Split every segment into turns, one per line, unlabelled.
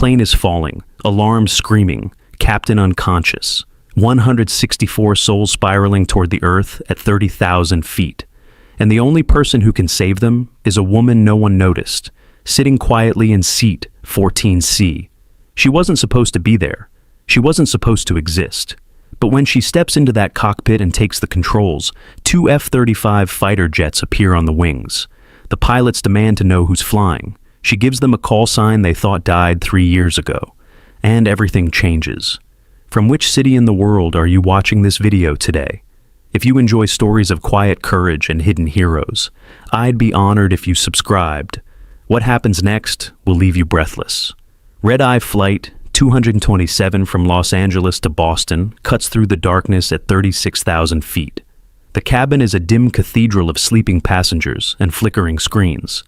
plane is falling, alarms screaming, captain unconscious. 164 souls spiraling toward the earth at 30,000 feet. And the only person who can save them is a woman no one noticed, sitting quietly in seat 14C. She wasn't supposed to be there. She wasn't supposed to exist. But when she steps into that cockpit and takes the controls, 2 F-35 fighter jets appear on the wings. The pilots demand to know who's flying. She gives them a call sign they thought died 3 years ago. And everything changes. From which city in the world are you watching this video today? If you enjoy stories of quiet courage and hidden heroes, I'd be honored if you subscribed. What happens next will leave you breathless. Red-eye flight 227 from Los Angeles to Boston cuts through the darkness at 36,000 feet. The cabin is a dim cathedral of sleeping passengers and flickering screens.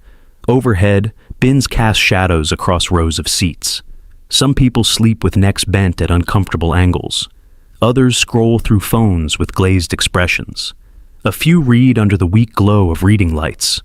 Overhead, bins cast shadows across rows of seats. Some people sleep with necks bent at uncomfortable angles. Others scroll through phones with glazed expressions. A few read under the weak glow of reading lights.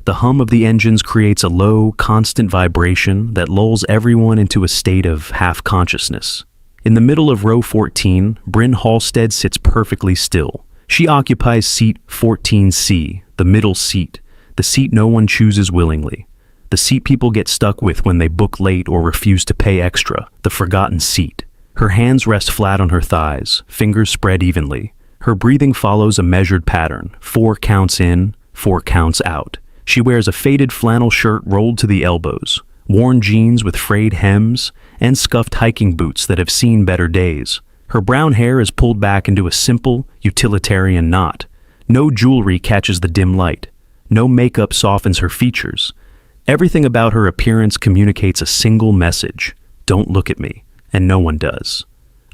The hum of the engines creates a low, constant vibration that lulls everyone into a state of half-consciousness. In the middle of row 14, Bryn Halstead sits perfectly still. She occupies seat 14C, the middle seat, the seat no one chooses willingly. The seat people get stuck with when they book late or refuse to pay extra, the forgotten seat. Her hands rest flat on her thighs, fingers spread evenly. Her breathing follows a measured pattern, 4 counts in, 4 counts out. She wears a faded flannel shirt rolled to the elbows, worn jeans with frayed hems, and scuffed hiking boots that have seen better days. Her brown hair is pulled back into a simple, utilitarian knot. No jewelry catches the dim light. No makeup softens her features. Everything about her appearance communicates a single message: don't look at me, and no one does.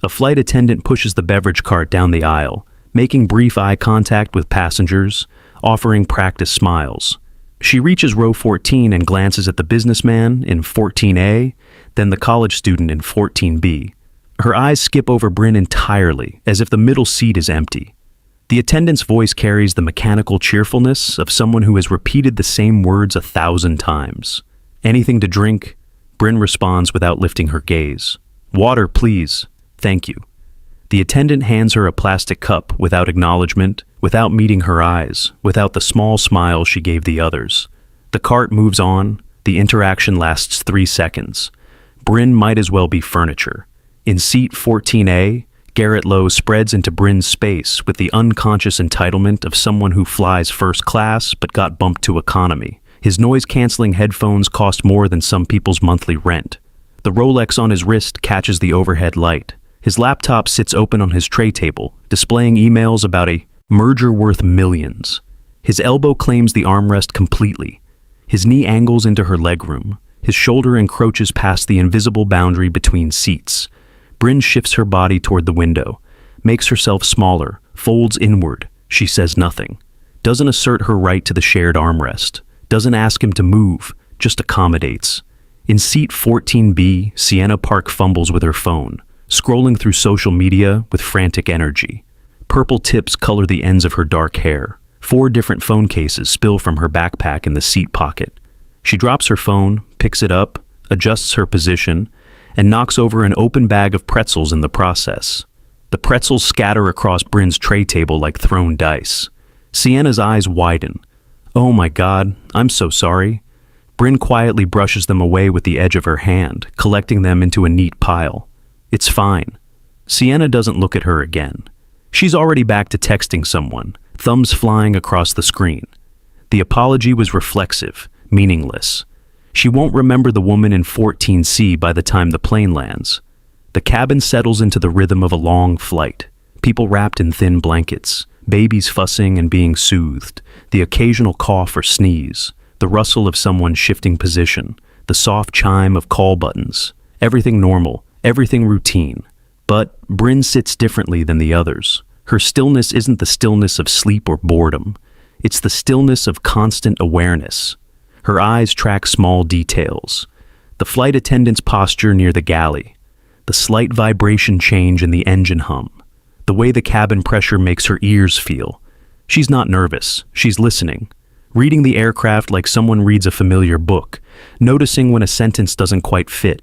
A flight attendant pushes the beverage cart down the aisle, making brief eye contact with passengers, offering practice smiles. She reaches row 14 and glances at the businessman in 14A, then the college student in 14B. Her eyes skip over Bryn entirely, as if the middle seat is empty. The attendant's voice carries the mechanical cheerfulness of someone who has repeated the same words 1,000 times. Anything to drink? Bryn responds without lifting her gaze. Water, please. Thank you. The attendant hands her a plastic cup without acknowledgement, without meeting her eyes, without the small smile she gave the others. The cart moves on. The interaction lasts 3 seconds. Bryn might as well be furniture. In seat 14A, Garrett Lowe spreads into Bryn's space with the unconscious entitlement of someone who flies first class but got bumped to economy. His noise-canceling headphones cost more than some people's monthly rent. The Rolex on his wrist catches the overhead light. His laptop sits open on his tray table, displaying emails about a merger worth millions. His elbow claims the armrest completely. His knee angles into her legroom. His shoulder encroaches past the invisible boundary between seats. Bryn shifts her body toward the window, makes herself smaller, folds inward. She says nothing. Doesn't assert her right to the shared armrest. Doesn't ask him to move, just accommodates. In seat 14B, Sienna Park fumbles with her phone, scrolling through social media with frantic energy. Purple tips color the ends of her dark hair. 4 different phone cases spill from her backpack in the seat pocket. She drops her phone, picks it up, adjusts her position, and knocks over an open bag of pretzels in the process. The pretzels scatter across Bryn's tray table like thrown dice. Sienna's eyes widen. Oh my God, I'm so sorry. Bryn quietly brushes them away with the edge of her hand, collecting them into a neat pile. It's fine. Sienna doesn't look at her again. She's already back to texting someone, thumbs flying across the screen. The apology was reflexive, meaningless. She won't remember the woman in 14C by the time the plane lands. The cabin settles into the rhythm of a long flight. People wrapped in thin blankets, babies fussing and being soothed, the occasional cough or sneeze, the rustle of someone shifting position, the soft chime of call buttons. Everything normal, everything routine. But Bryn sits differently than the others. Her stillness isn't the stillness of sleep or boredom. It's the stillness of constant awareness. Her eyes track small details. The flight attendant's posture near the galley. The slight vibration change in the engine hum. The way the cabin pressure makes her ears feel. She's not nervous. She's listening. Reading the aircraft like someone reads a familiar book. Noticing when a sentence doesn't quite fit.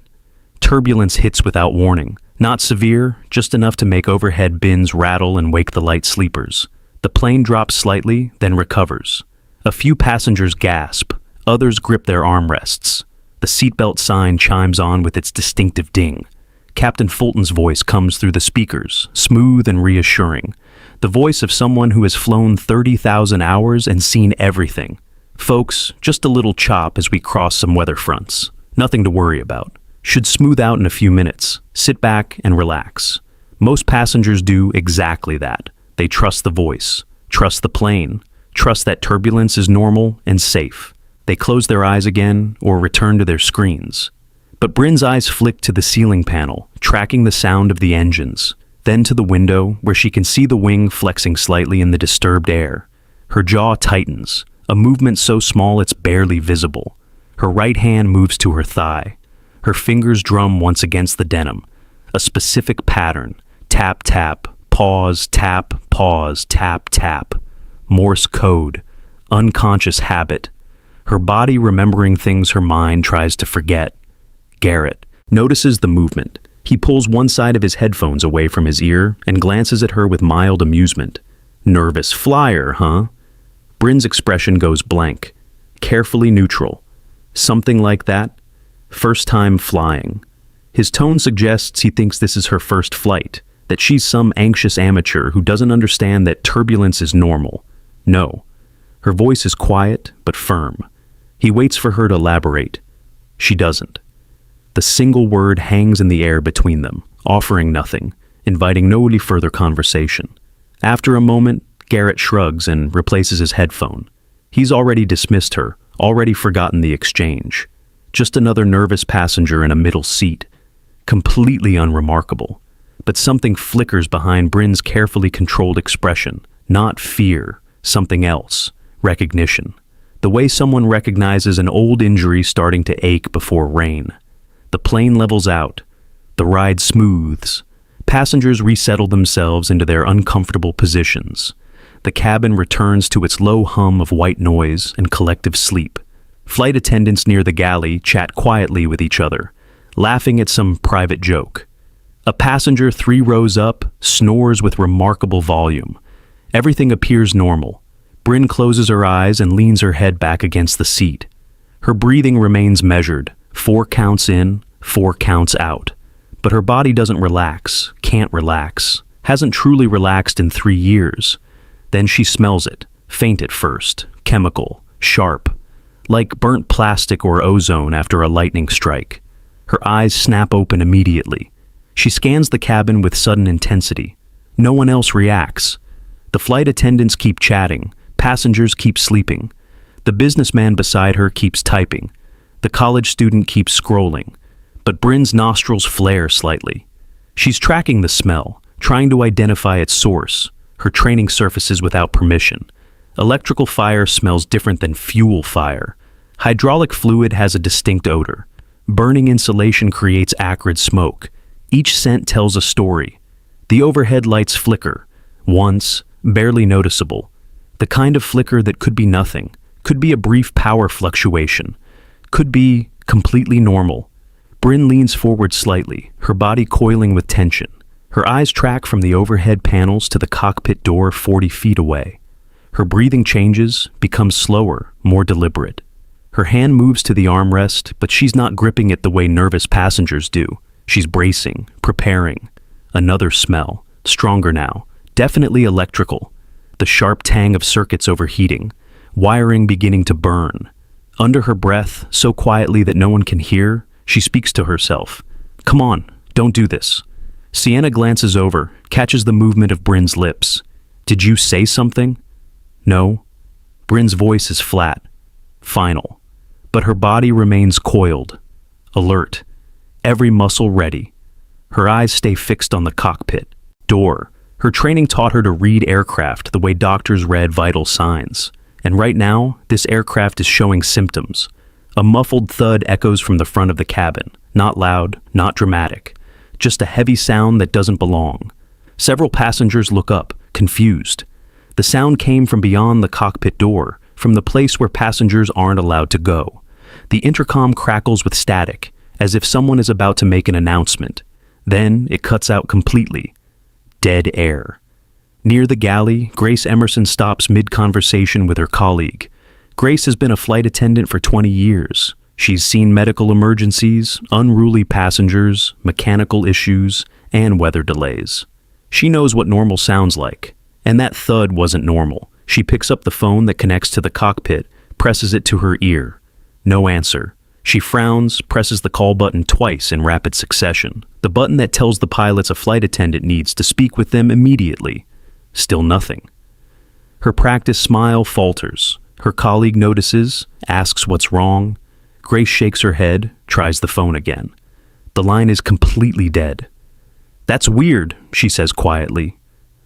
turbulence hits without warning. Not severe, just enough to make overhead bins rattle and wake the light sleepers. The plane drops slightly, then recovers. A few passengers gasp, others grip their armrests. The seatbelt sign chimes on with its distinctive ding. Captain Fulton's voice comes through the speakers, smooth and reassuring. The voice of someone who has flown 30,000 hours and seen everything. Folks, just a little chop as we cross some weather fronts. Nothing to worry about. Should smooth out in a few minutes. Sit back and relax. Most passengers do exactly that. They trust the voice, trust the plane, trust that turbulence is normal and safe. They close their eyes again or return to their screens. But Bryn's eyes flick to the ceiling panel, tracking the sound of the engines, then to the window where she can see the wing flexing slightly in the disturbed air. Her jaw tightens, a movement so small it's barely visible. Her right hand moves to her thigh. Her fingers drum once against the denim. A specific pattern. Tap, tap, pause, tap, pause, tap, tap. Morse code. Unconscious habit. Her body remembering things her mind tries to forget. Garrett notices the movement. He pulls one side of his headphones away from his ear and glances at her with mild amusement. Nervous flyer, huh? Bryn's expression goes blank. Carefully neutral. Something like that. First time flying. His tone suggests he thinks this is her first flight, that she's some anxious amateur who doesn't understand that turbulence is normal. No. Her voice is quiet but firm. He waits for her to elaborate. She doesn't. The single word hangs in the air between them, offering nothing, inviting no further conversation. After a moment, Garrett shrugs and replaces his headphone. He's already dismissed her, already forgotten the exchange. Just another nervous passenger in a middle seat. Completely unremarkable. But something flickers behind Bryn's carefully controlled expression. Not fear, something else. Recognition. The way someone recognizes an old injury starting to ache before rain. The plane levels out. The ride smooths. Passengers resettle themselves into their uncomfortable positions. The cabin returns to its low hum of white noise and collective sleep. Flight attendants near the galley chat quietly with each other, laughing at some private joke. A passenger 3 rows up snores with remarkable volume. Everything appears normal. Bryn closes her eyes and leans her head back against the seat. Her breathing remains measured, 4 counts in, 4 counts out. But her body doesn't relax, can't relax, hasn't truly relaxed in 3 years. Then she smells it, faint at first, chemical, sharp. Like burnt plastic or ozone after a lightning strike. Her eyes snap open immediately. She scans the cabin with sudden intensity. No one else reacts. The flight attendants keep chatting. Passengers keep sleeping. The businessman beside her keeps typing. The college student keeps scrolling. But Bryn's nostrils flare slightly. She's tracking the smell, trying to identify its source. Her training surfaces without permission. Electrical fire smells different than fuel fire. Hydraulic fluid has a distinct odor. Burning insulation creates acrid smoke. Each scent tells a story. The overhead lights flicker. Once, barely noticeable. The kind of flicker that could be nothing. Could be a brief power fluctuation. Could be completely normal. Bryn leans forward slightly, her body coiling with tension. Her eyes track from the overhead panels to the cockpit door 40 feet away. Her breathing changes, becomes slower, more deliberate. Her hand moves to the armrest, but she's not gripping it the way nervous passengers do. She's bracing, preparing. Another smell, stronger now, definitely electrical. The sharp tang of circuits overheating, wiring beginning to burn. Under her breath, so quietly that no one can hear, she speaks to herself. Come on, don't do this. Sienna glances over, catches the movement of Bryn's lips. Did you say something? No. Bryn's voice is flat, final. But her body remains coiled, alert, every muscle ready. Her eyes stay fixed on the cockpit, door. Her training taught her to read aircraft the way doctors read vital signs. And right now, this aircraft is showing symptoms. A muffled thud echoes from the front of the cabin, not loud, not dramatic. Just a heavy sound that doesn't belong. Several passengers look up, confused. The sound came from beyond the cockpit door, from the place where passengers aren't allowed to go. The intercom crackles with static, as if someone is about to make an announcement. Then it cuts out completely. Dead air. Near the galley, Grace Emerson stops mid-conversation with her colleague. Grace has been a flight attendant for 20 years. She's seen medical emergencies, unruly passengers, mechanical issues, and weather delays. She knows what normal sounds like. And that thud wasn't normal. She picks up the phone that connects to the cockpit, presses it to her ear. No answer. She frowns, presses the call button twice in rapid succession. The button that tells the pilots a flight attendant needs to speak with them immediately. Still nothing. Her practiced smile falters. Her colleague notices, asks what's wrong. Grace shakes her head, tries the phone again. The line is completely dead. "That's weird," she says quietly.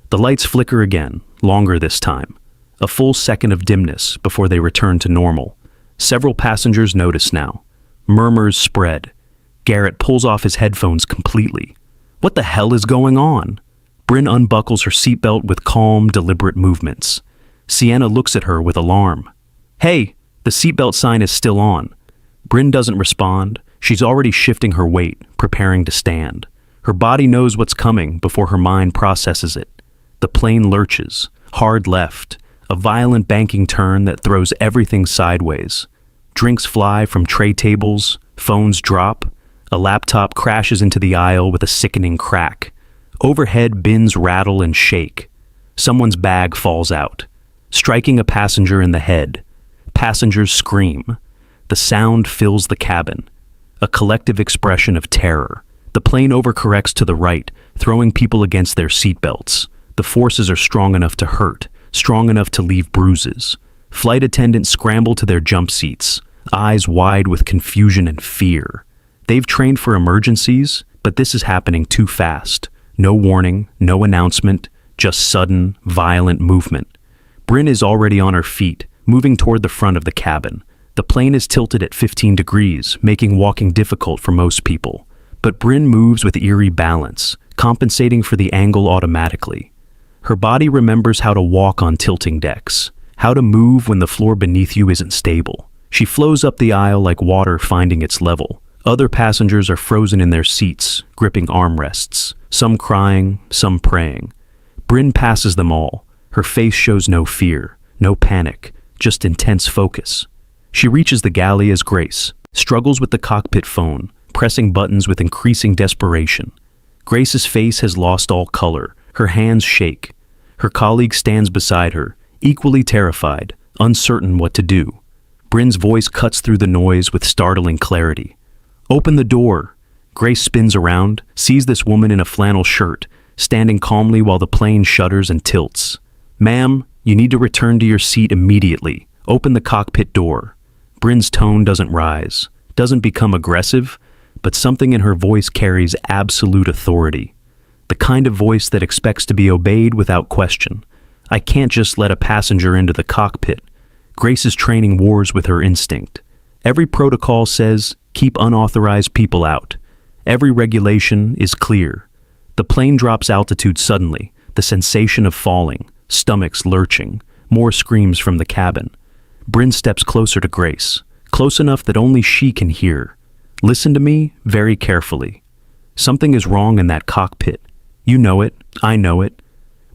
The lights flicker again, longer this time. A full second of dimness before they return to normal. Several passengers notice now. Murmurs spread. Garrett pulls off his headphones completely. What the hell is going on? Bryn unbuckles her seatbelt with calm, deliberate movements. Sienna looks at her with alarm. "Hey, the seatbelt sign is still on." Bryn doesn't respond. She's already shifting her weight, preparing to stand. Her body knows what's coming before her mind processes it. The plane lurches, hard left, a violent banking turn that throws everything sideways. Drinks fly from tray tables, phones drop, a laptop crashes into the aisle with a sickening crack. Overhead bins rattle and shake. Someone's bag falls out, striking a passenger in the head. Passengers scream. The sound fills the cabin, a collective expression of terror. The plane overcorrects to the right, throwing people against their seatbelts. The forces are strong enough to hurt, strong enough to leave bruises. Flight attendants scramble to their jump seats, eyes wide with confusion and fear. They've trained for emergencies, but this is happening too fast. No warning, no announcement, just sudden, violent movement. Bryn is already on her feet, moving toward the front of the cabin. The plane is tilted at 15 degrees, making walking difficult for most people. But Bryn moves with eerie balance, compensating for the angle automatically. Her body remembers how to walk on tilting decks, how to move when the floor beneath you isn't stable. She flows up the aisle like water finding its level. Other passengers are frozen in their seats, gripping armrests, some crying, some praying. Bryn passes them all. Her face shows no fear, no panic, just intense focus. She reaches the galley as Grace, struggles with the cockpit phone, pressing buttons with increasing desperation. Grace's face has lost all color. Her hands shake. Her colleague stands beside her, equally terrified, uncertain what to do. Bryn's voice cuts through the noise with startling clarity. "Open the door." Grace spins around, sees this woman in a flannel shirt, standing calmly while the plane shudders and tilts. "Ma'am, you need to return to your seat immediately. Open the cockpit door." Bryn's tone doesn't rise, doesn't become aggressive, but something in her voice carries absolute authority. The kind of voice that expects to be obeyed without question. I can't just let a passenger into the cockpit. Grace is training wars with her instinct. Every protocol says, keep unauthorized people out. Every regulation is clear. The plane drops altitude suddenly, the sensation of falling, stomachs lurching, more screams from the cabin. Bryn steps closer to Grace, close enough that only she can hear. Listen to me very carefully. Something is wrong in that cockpit. You know it, I know it.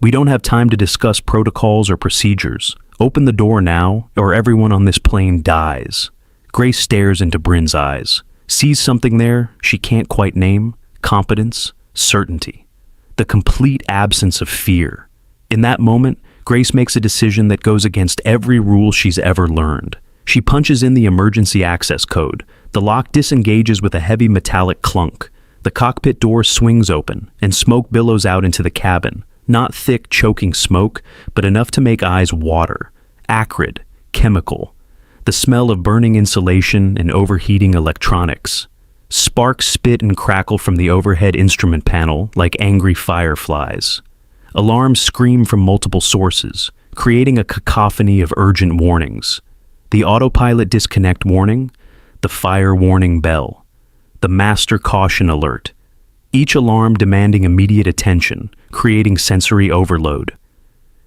We don't have time to discuss protocols or procedures. Open the door now, or everyone on this plane dies. Grace stares into Bryn's eyes, sees something there she can't quite name, competence, certainty. The complete absence of fear. In that moment, Grace makes a decision that goes against every rule she's ever learned. She punches in the emergency access code. The lock disengages with a heavy metallic clunk. The cockpit door swings open, and smoke billows out into the cabin. Not thick, choking smoke, but enough to make eyes water. Acrid, chemical. The smell of burning insulation and overheating electronics. Sparks spit and crackle from the overhead instrument panel like angry fireflies. Alarms scream from multiple sources, creating a cacophony of urgent warnings. The autopilot disconnect warning, the fire warning bell, the master caution alert. Each alarm demanding immediate attention, creating sensory overload.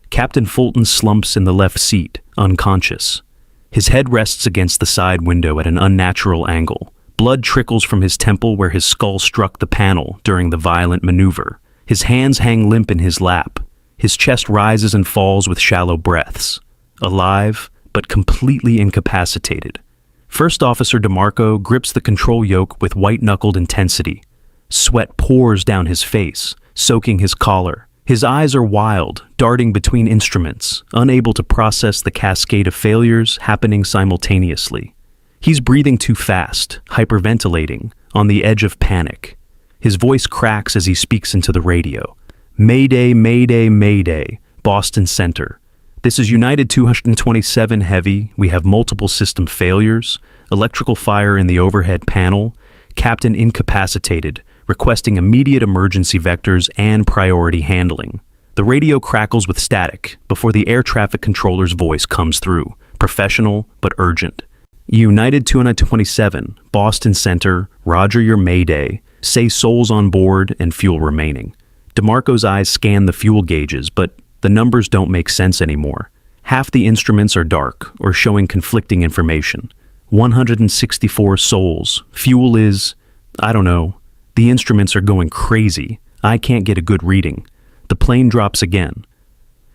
Captain Fulton slumps in the left seat, unconscious. His head rests against the side window at an unnatural angle, Blood trickles from his temple where his skull struck the panel during the violent maneuver. His hands hang limp in his lap. His chest rises and falls with shallow breaths. Alive, but completely incapacitated. First Officer DeMarco grips the control yoke with white-knuckled intensity. Sweat pours down his face, soaking his collar. His eyes are wild, darting between instruments, unable to process the cascade of failures happening simultaneously. He's breathing too fast, hyperventilating, on the edge of panic. His voice cracks as he speaks into the radio. Mayday, Mayday, Mayday, Boston Center. This is United 227 Heavy. We have multiple system failures, electrical fire in the overhead panel, captain incapacitated, requesting immediate emergency vectors and priority handling. The radio crackles with static before the air traffic controller's voice comes through, professional but urgent. United 227, Boston Center, roger your Mayday, say souls on board and fuel remaining. DeMarco's eyes scan the fuel gauges, but the numbers don't make sense anymore. Half the instruments are dark or showing conflicting information. 164 souls. Fuel is, I don't know. The instruments are going crazy. I can't get a good reading. The plane drops again.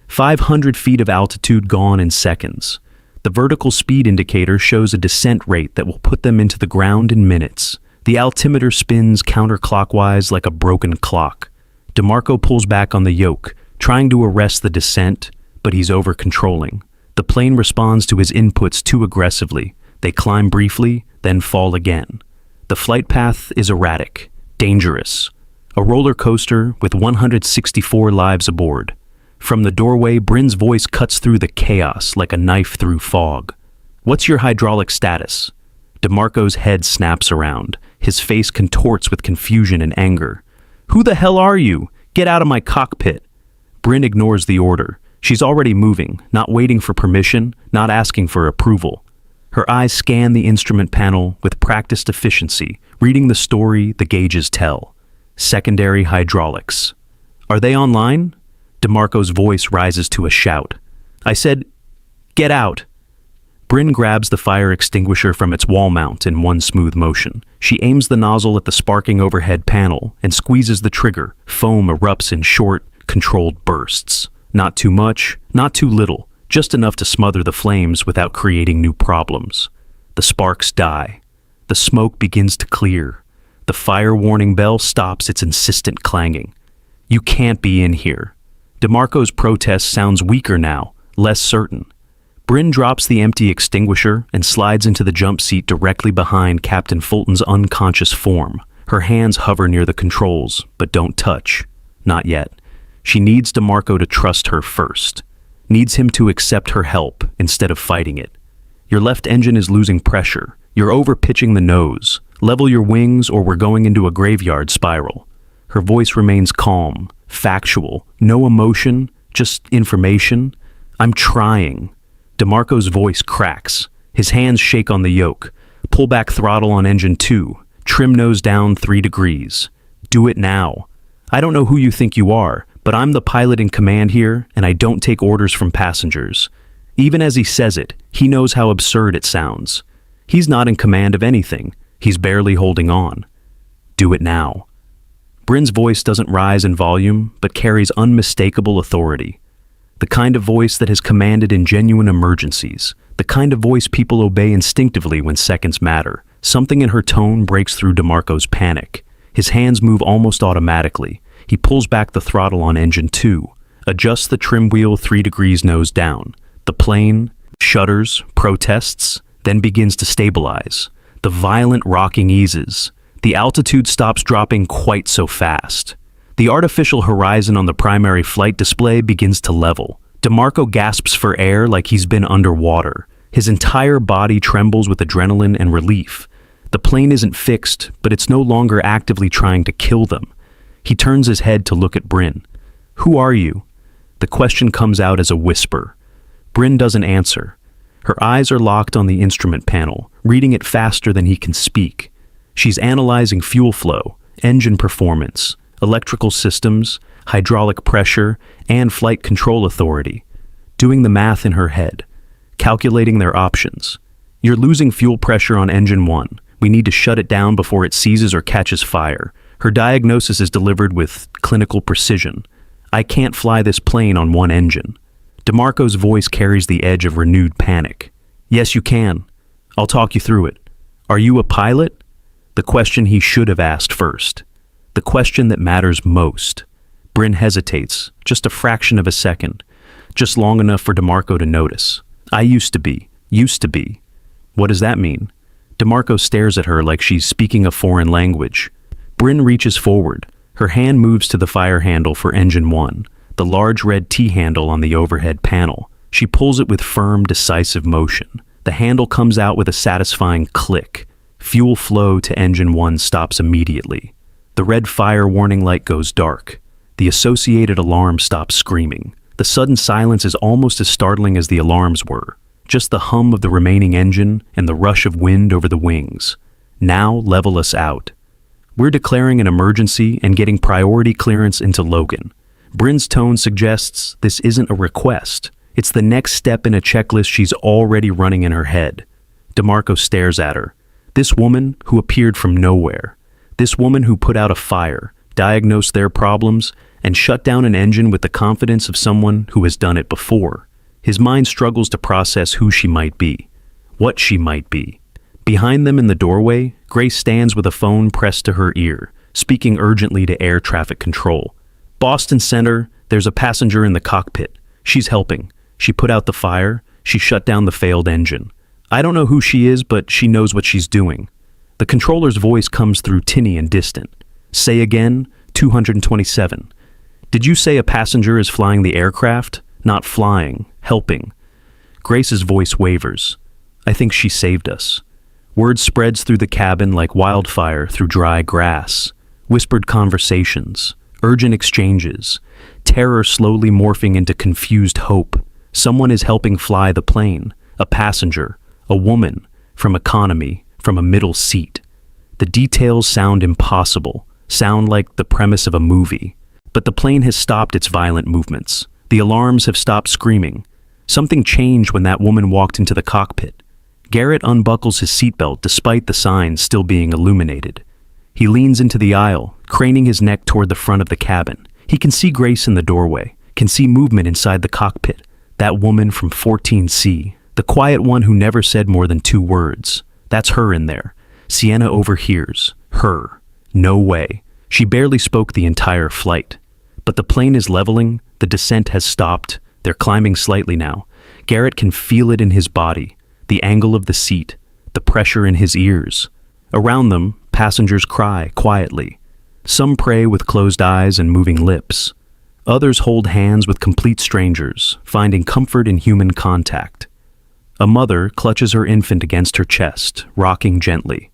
500 feet of altitude gone in seconds. The vertical speed indicator shows a descent rate that will put them into the ground in minutes. The altimeter spins counterclockwise like a broken clock. DeMarco pulls back on the yoke, trying to arrest the descent, but he's over-controlling. The plane responds to his inputs too aggressively. They climb briefly, then fall again. The flight path is erratic, dangerous. A roller coaster with 164 lives aboard. From the doorway, Bryn's voice cuts through the chaos like a knife through fog. What's your hydraulic status? DeMarco's head snaps around. His face contorts with confusion and anger. Who the hell are you? Get out of my cockpit. Bryn ignores the order. She's already moving, not waiting for permission, not asking for approval. Her eyes scan the instrument panel with practiced efficiency, reading the story the gauges tell. Secondary hydraulics. Are they online? DeMarco's voice rises to a shout. I said, get out. Bryn grabs the fire extinguisher from its wall mount in one smooth motion. She aims the nozzle at the sparking overhead panel and squeezes the trigger. Foam erupts in short, controlled bursts. Not too much, not too little, just enough to smother the flames without creating new problems. The sparks die. The smoke begins to clear. The fire warning bell stops its insistent clanging. You can't be in here. DeMarco's protest sounds weaker now, less certain. Bryn drops the empty extinguisher and slides into the jump seat directly behind Captain Fulton's unconscious form. Her hands hover near the controls, but don't touch. Not yet. She needs DeMarco to trust her first. Needs him to accept her help instead of fighting it. Your left engine is losing pressure. You're over-pitching the nose. Level your wings or we're going into a graveyard spiral. Her voice remains calm, factual, no emotion, just information. I'm trying. DeMarco's voice cracks. His hands shake on the yoke. Pull back throttle on engine 2. Trim nose down 3 degrees. Do it now. I don't know who you think you are, but I'm the pilot in command here, and I don't take orders from passengers. Even as he says it, he knows how absurd it sounds. He's not in command of anything. He's barely holding on. Do it now. Bryn's voice doesn't rise in volume, but carries unmistakable authority. The kind of voice that has commanded in genuine emergencies. The kind of voice people obey instinctively when seconds matter. Something in her tone breaks through DeMarco's panic. His hands move almost automatically. He pulls back the throttle on engine 2, adjusts the trim wheel 3 degrees nose down. The plane shudders, protests, then begins to stabilize. The violent rocking eases. The altitude stops dropping quite so fast. The artificial horizon on the primary flight display begins to level. DeMarco gasps for air like he's been underwater. His entire body trembles with adrenaline and relief. The plane isn't fixed, but it's no longer actively trying to kill them. He turns his head to look at Bryn. Who are you? The question comes out as a whisper. Bryn doesn't answer. Her eyes are locked on the instrument panel, reading it faster than he can speak. She's analyzing fuel flow, engine performance, electrical systems, hydraulic pressure, and flight control authority. Doing the math in her head, calculating their options. You're losing fuel pressure on engine 1. We need to shut it down before it seizes or catches fire. Her diagnosis is delivered with clinical precision. I can't fly this plane on one engine. DeMarco's voice carries the edge of renewed panic. Yes, you can. I'll talk you through it. Are you a pilot? The question he should have asked first. The question that matters most. Bryn hesitates, just a fraction of a second, just long enough for DeMarco to notice. I used to be. What does that mean? DeMarco stares at her like she's speaking a foreign language. Bryn reaches forward. Her hand moves to the fire handle for engine 1, the large red T-handle on the overhead panel. She pulls it with firm, decisive motion. The handle comes out with a satisfying click. Fuel flow to engine 1 stops immediately. The red fire warning light goes dark. The associated alarm stops screaming. The sudden silence is almost as startling as the alarms were. Just the hum of the remaining engine and the rush of wind over the wings. Now level us out. We're declaring an emergency and getting priority clearance into Logan. Bryn's tone suggests this isn't a request. It's the next step in a checklist she's already running in her head. DeMarco stares at her. This woman who appeared from nowhere. This woman who put out a fire, diagnosed their problems, and shut down an engine with the confidence of someone who has done it before. His mind struggles to process who she might be, what she might be. Behind them in the doorway, Grace stands with a phone pressed to her ear, speaking urgently to air traffic control. Boston Center, there's a passenger in the cockpit. She's helping. She put out the fire. She shut down the failed engine. I don't know who she is, but she knows what she's doing. The controller's voice comes through tinny and distant. Say again, 227. Did you say a passenger is flying the aircraft? Not flying, helping. Grace's voice wavers. I think she saved us. Word spreads through the cabin like wildfire through dry grass. Whispered conversations, urgent exchanges, terror slowly morphing into confused hope. Someone is helping fly the plane, a passenger, a woman, from economy, from a middle seat. The details sound impossible, sound like the premise of a movie. But the plane has stopped its violent movements. The alarms have stopped screaming. Something changed when that woman walked into the cockpit. Garrett unbuckles his seatbelt despite the signs still being illuminated. He leans into the aisle, craning his neck toward the front of the cabin. He can see Grace in the doorway, can see movement inside the cockpit. That woman from 14C, the quiet one who never said more than 2 words. That's her in there. Sienna overhears. Her. No way. She barely spoke the entire flight. But the plane is leveling, the descent has stopped, they're climbing slightly now. Garrett can feel it in his body, the angle of the seat, the pressure in his ears. Around them, passengers cry quietly. Some pray with closed eyes and moving lips. Others hold hands with complete strangers, finding comfort in human contact. A mother clutches her infant against her chest, rocking gently.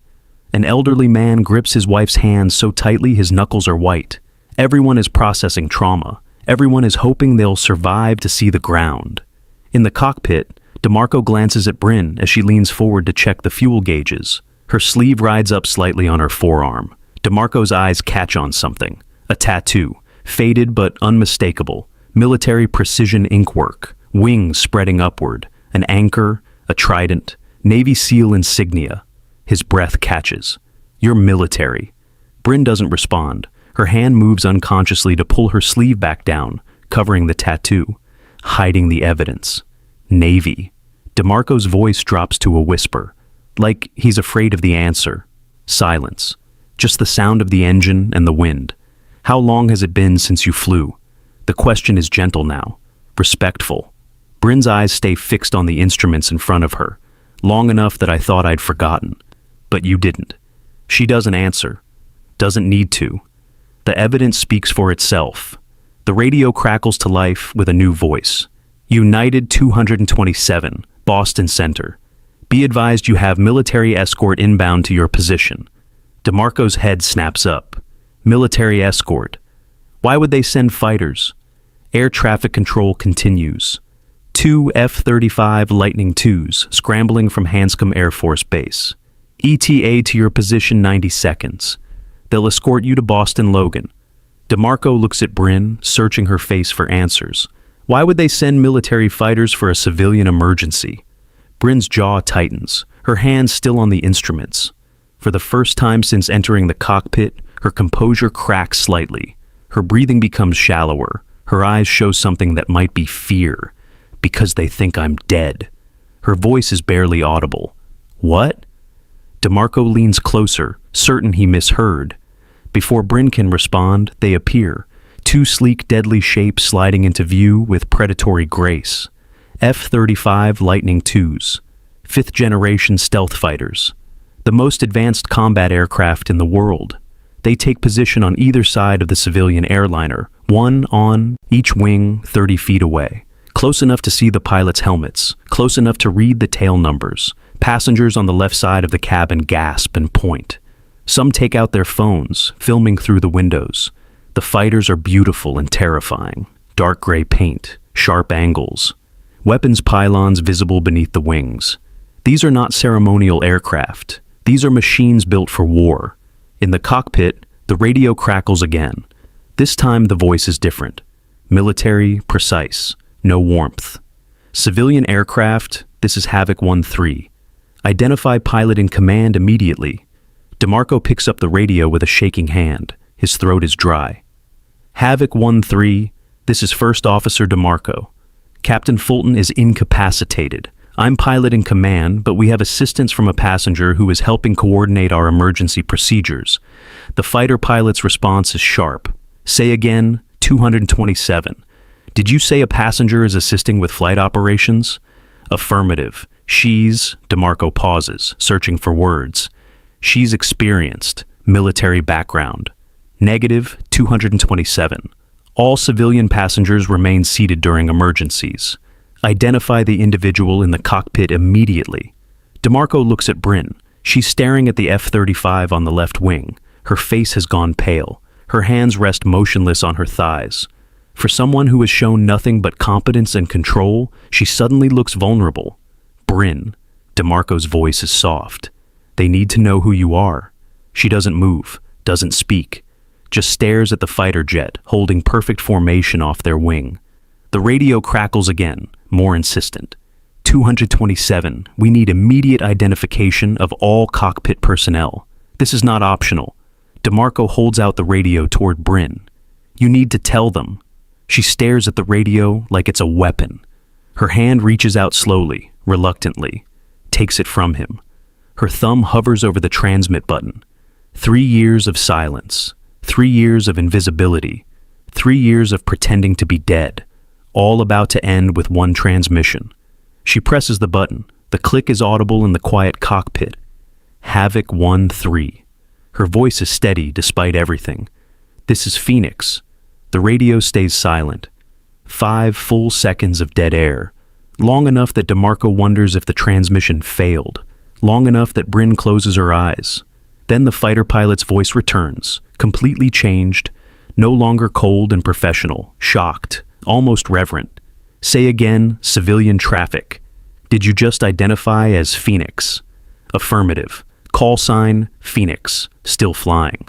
An elderly man grips his wife's hand so tightly his knuckles are white. Everyone is processing trauma. Everyone is hoping they'll survive to see the ground. In the cockpit, DeMarco glances at Bryn as she leans forward to check the fuel gauges. Her sleeve rides up slightly on her forearm. DeMarco's eyes catch on something. A tattoo, faded but unmistakable. Military precision inkwork, wings spreading upward, an anchor, a trident, Navy SEAL insignia. His breath catches. You're military. Bryn doesn't respond. Her hand moves unconsciously to pull her sleeve back down, covering the tattoo, hiding the evidence. Navy. DeMarco's voice drops to a whisper, like he's afraid of the answer. Silence. Just the sound of the engine and the wind. How long has it been since you flew? The question is gentle now, respectful. Bryn's eyes stay fixed on the instruments in front of her, long enough that I thought I'd forgotten. But you didn't. She doesn't answer. Doesn't need to. The evidence speaks for itself. The radio crackles to life with a new voice. United 227, Boston Center. Be advised you have military escort inbound to your position. DeMarco's head snaps up. Military escort. Why would they send fighters? Air traffic control continues. 2 F-35 Lightning IIs scrambling from Hanscom Air Force Base. ETA to your position 90 seconds. They'll escort you to Boston Logan. DeMarco looks at Bryn, searching her face for answers. Why would they send military fighters for a civilian emergency? Bryn's jaw tightens, her hands still on the instruments. For the first time since entering the cockpit, her composure cracks slightly. Her breathing becomes shallower. Her eyes show something that might be fear. Because they think I'm dead. Her voice is barely audible. What? DeMarco leans closer, certain he misheard. Before Bryn can respond, they appear. Two sleek, deadly shapes sliding into view with predatory grace. F-35 Lightning IIs. Fifth-generation stealth fighters. The most advanced combat aircraft in the world. They take position on either side of the civilian airliner, one on each wing 30 feet away. Close enough to see the pilots' helmets, close enough to read the tail numbers. Passengers on the left side of the cabin gasp and point. Some take out their phones, filming through the windows. The fighters are beautiful and terrifying. Dark gray paint, sharp angles. Weapons pylons visible beneath the wings. These are not ceremonial aircraft. These are machines built for war. In the cockpit, the radio crackles again. This time the voice is different. Military, precise. No warmth. Civilian aircraft, this is Havoc 1-3. Identify pilot in command immediately. DeMarco picks up the radio with a shaking hand. His throat is dry. Havoc 1-3, this is First Officer DeMarco. Captain Fulton is incapacitated. I'm pilot in command, but we have assistance from a passenger who is helping coordinate our emergency procedures. The fighter pilot's response is sharp. Say again, 227. Did you say a passenger is assisting with flight operations? Affirmative. DeMarco pauses, searching for words. She's experienced. Military background. Negative, 227. All civilian passengers remain seated during emergencies. Identify the individual in the cockpit immediately. DeMarco looks at Bryn. She's staring at the F-35 on the left wing. Her face has gone pale. Her hands rest motionless on her thighs. For someone who has shown nothing but competence and control, she suddenly looks vulnerable. Bryn. DeMarco's voice is soft. They need to know who you are. She doesn't move, doesn't speak, just stares at the fighter jet, holding perfect formation off their wing. The radio crackles again, more insistent. 227, we need immediate identification of all cockpit personnel. This is not optional. DeMarco holds out the radio toward Bryn. You need to tell them. She stares at the radio like it's a weapon. Her hand reaches out slowly, reluctantly, takes it from him. Her thumb hovers over the transmit button. 3 years of silence, 3 years of invisibility, 3 years of pretending to be dead, all about to end with one transmission. She presses the button. The click is audible in the quiet cockpit. Havoc 1-3. Her voice is steady despite everything. This is Phoenix. The radio stays silent. 5 full seconds of dead air. Long enough that DeMarco wonders if the transmission failed. Long enough that Bryn closes her eyes. Then the fighter pilot's voice returns, completely changed, no longer cold and professional, shocked, almost reverent. Say again, civilian traffic. Did you just identify as Phoenix? Affirmative. Call sign, Phoenix, still flying.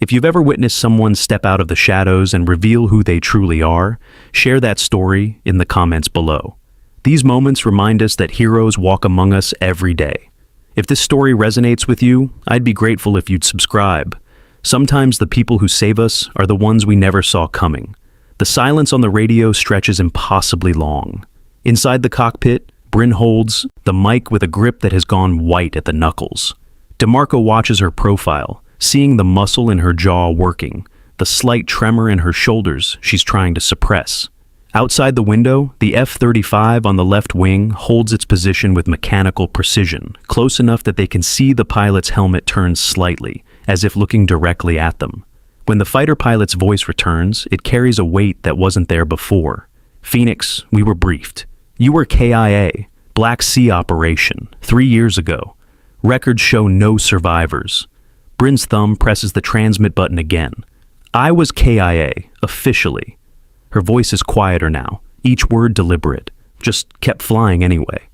If you've ever witnessed someone step out of the shadows and reveal who they truly are, share that story in the comments below. These moments remind us that heroes walk among us every day. If this story resonates with you, I'd be grateful if you'd subscribe. Sometimes the people who save us are the ones we never saw coming. The silence on the radio stretches impossibly long. Inside the cockpit, Bryn holds the mic with a grip that has gone white at the knuckles. DeMarco watches her profile, seeing the muscle in her jaw working, the slight tremor in her shoulders she's trying to suppress. Outside the window, the F-35 on the left wing holds its position with mechanical precision, close enough that they can see the pilot's helmet turn slightly, as if looking directly at them. When the fighter pilot's voice returns, it carries a weight that wasn't there before. Phoenix, we were briefed. You were KIA, Black Sea operation, 3 years ago. Records show no survivors. Bryn's thumb presses the transmit button again. I was KIA, officially. Her voice is quieter now, each word deliberate, just kept flying anyway.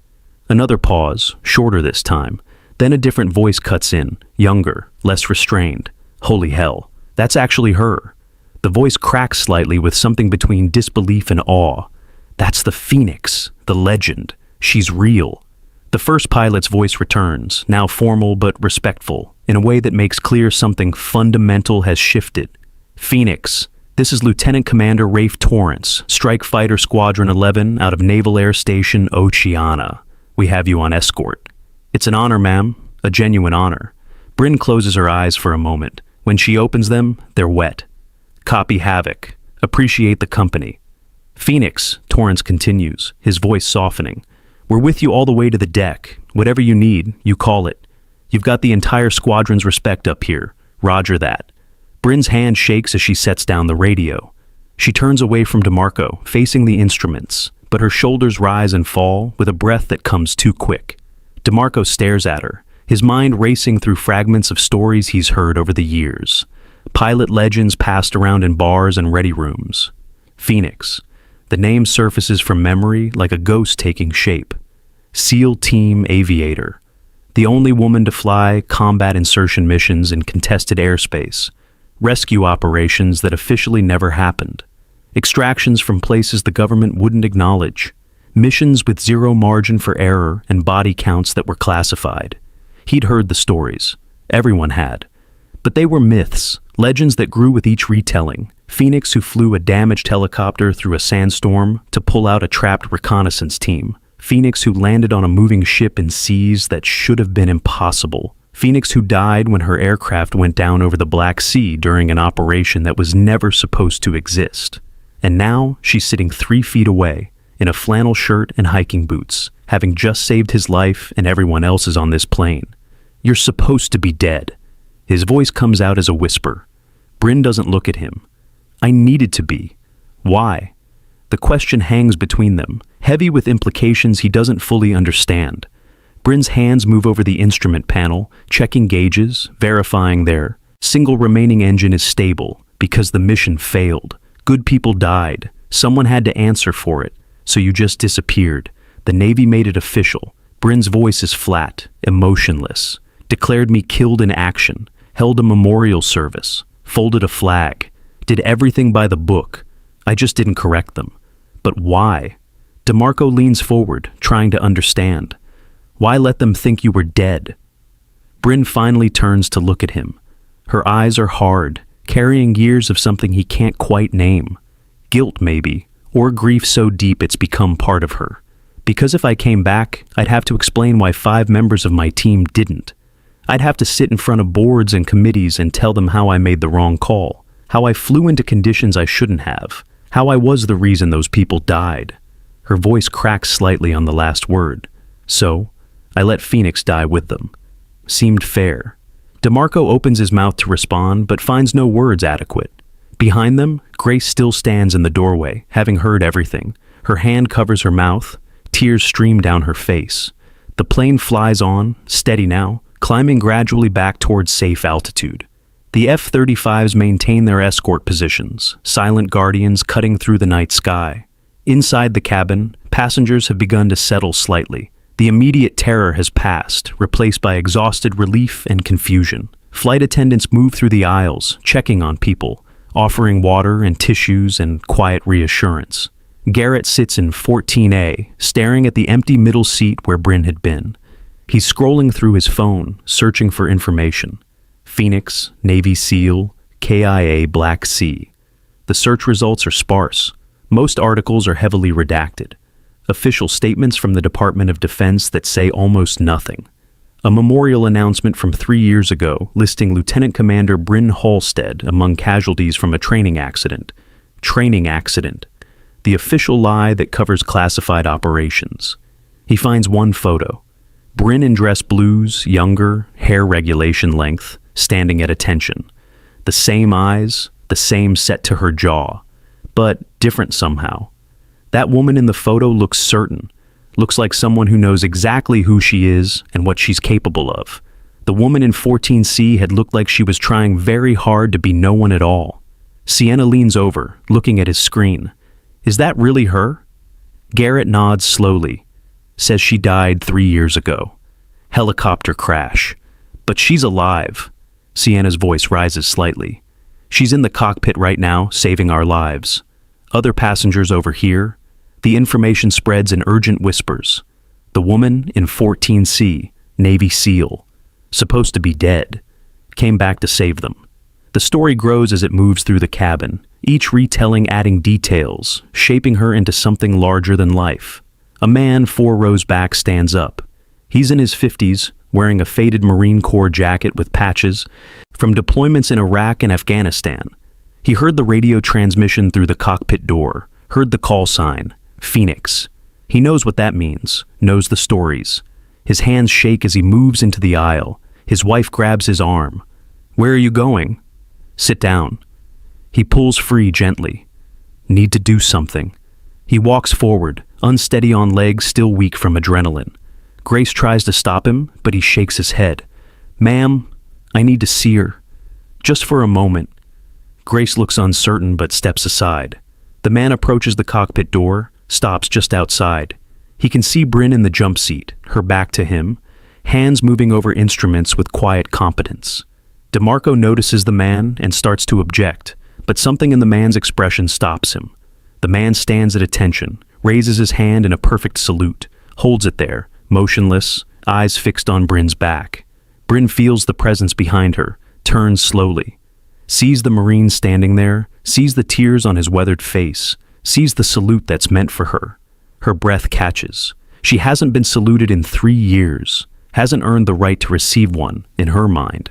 Another pause, shorter this time. Then a different voice cuts in, younger, less restrained. Holy hell, that's actually her. The voice cracks slightly with something between disbelief and awe. That's the Phoenix, the legend. She's real. The first pilot's voice returns, now formal but respectful, in a way that makes clear something fundamental has shifted. Phoenix, this is Lieutenant Commander Rafe Torrance, Strike Fighter Squadron 11 out of Naval Air Station Oceana. We have you on escort. It's an honor, ma'am, a genuine honor. Bryn closes her eyes for a moment. When she opens them, they're wet. Copy Havoc. Appreciate the company. Phoenix, Torrance continues, his voice softening. We're with you all the way to the deck. Whatever you need, you call it. You've got the entire squadron's respect up here. Roger that. Bryn's hand shakes as she sets down the radio. She turns away from DeMarco, facing the instruments, but her shoulders rise and fall with a breath that comes too quick. DeMarco stares at her, his mind racing through fragments of stories he's heard over the years. Pilot legends passed around in bars and ready rooms. Phoenix. The name surfaces from memory like a ghost taking shape. SEAL Team Aviator. The only woman to fly combat insertion missions in contested airspace. Rescue operations that officially never happened. Extractions from places the government wouldn't acknowledge. Missions with zero margin for error and body counts that were classified. He'd heard the stories. Everyone had. But they were myths, legends that grew with each retelling. Phoenix who flew a damaged helicopter through a sandstorm to pull out a trapped reconnaissance team. Phoenix who landed on a moving ship in seas that should have been impossible. Phoenix who died when her aircraft went down over the Black Sea during an operation that was never supposed to exist. And now she's sitting 3 feet away, in a flannel shirt and hiking boots, having just saved his life and everyone else's on this plane. You're supposed to be dead. His voice comes out as a whisper. Bryn doesn't look at him. I needed to be. Why? The question hangs between them, heavy with implications he doesn't fully understand. Bryn's hands move over the instrument panel, checking gauges, verifying their single remaining engine is stable because the mission failed. Good people died. Someone had to answer for it, so you just disappeared. The Navy made it official. Bryn's voice is flat, emotionless. Declared me killed in action, held a memorial service, folded a flag, did everything by the book. I just didn't correct them. But why? DeMarco leans forward, trying to understand. Why let them think you were dead? Bryn finally turns to look at him. Her eyes are hard, carrying years of something he can't quite name. Guilt, maybe, or grief so deep it's become part of her. Because if I came back, I'd have to explain why 5 members of my team didn't. I'd have to sit in front of boards and committees and tell them how I made the wrong call, how I flew into conditions I shouldn't have, how I was the reason those people died. Her voice cracks slightly on the last word. So, I let Phoenix die with them. Seemed fair. DeMarco opens his mouth to respond, but finds no words adequate. Behind them, Grace still stands in the doorway, having heard everything. Her hand covers her mouth, tears stream down her face. The plane flies on, steady now, climbing gradually back towards safe altitude. The F-35s maintain their escort positions, silent guardians cutting through the night sky. Inside the cabin, passengers have begun to settle slightly. The immediate terror has passed, replaced by exhausted relief and confusion. Flight attendants move through the aisles, checking on people, offering water and tissues and quiet reassurance. Garrett sits in 14A, staring at the empty middle seat where Bryn had been. He's scrolling through his phone, searching for information. Phoenix, Navy SEAL, KIA Black Sea. The search results are sparse. Most articles are heavily redacted. Official statements from the Department of Defense that say almost nothing. A memorial announcement from 3 years ago listing Lieutenant Commander Bryn Halstead among casualties from a training accident. Training accident. The official lie that covers classified operations. He finds one photo. Bryn in dress blues, younger, hair regulation length, standing at attention. The same eyes, the same set to her jaw, but different somehow. That woman in the photo looks certain, looks like someone who knows exactly who she is and what she's capable of. The woman in 14C had looked like she was trying very hard to be no one at all. Sienna leans over, looking at his screen. Is that really her? Garrett nods slowly, says she died 3 years ago. Helicopter crash. But she's alive. Sienna's voice rises slightly. She's in the cockpit right now, saving our lives. Other passengers over here. The information spreads in urgent whispers. The woman in 14C, Navy SEAL, supposed to be dead, came back to save them. The story grows as it moves through the cabin, each retelling adding details, shaping her into something larger than life. A man 4 rows back stands up. He's in his 50s, wearing a faded Marine Corps jacket with patches from deployments in Iraq and Afghanistan. He heard the radio transmission through the cockpit door, heard the call sign, Phoenix. He knows what that means, knows the stories. His hands shake as he moves into the aisle. His wife grabs his arm. "Where are you going?" "Sit down." He pulls free gently. "Need to do something." He walks forward, unsteady on legs, still weak from adrenaline. Grace tries to stop him, but he shakes his head. "Ma'am, I need to see her. Just for a moment." Grace looks uncertain but steps aside. The man approaches the cockpit door, stops just outside. He can see Bryn in the jump seat, her back to him, hands moving over instruments with quiet competence. DeMarco notices the man and starts to object, but something in the man's expression stops him. The man stands at attention, raises his hand in a perfect salute, holds it there, motionless, eyes fixed on Bryn's back. Bryn feels the presence behind her, turns slowly, sees the Marine standing there, sees the tears on his weathered face, sees the salute that's meant for her. Her breath catches. She hasn't been saluted in 3 years, hasn't earned the right to receive one, in her mind.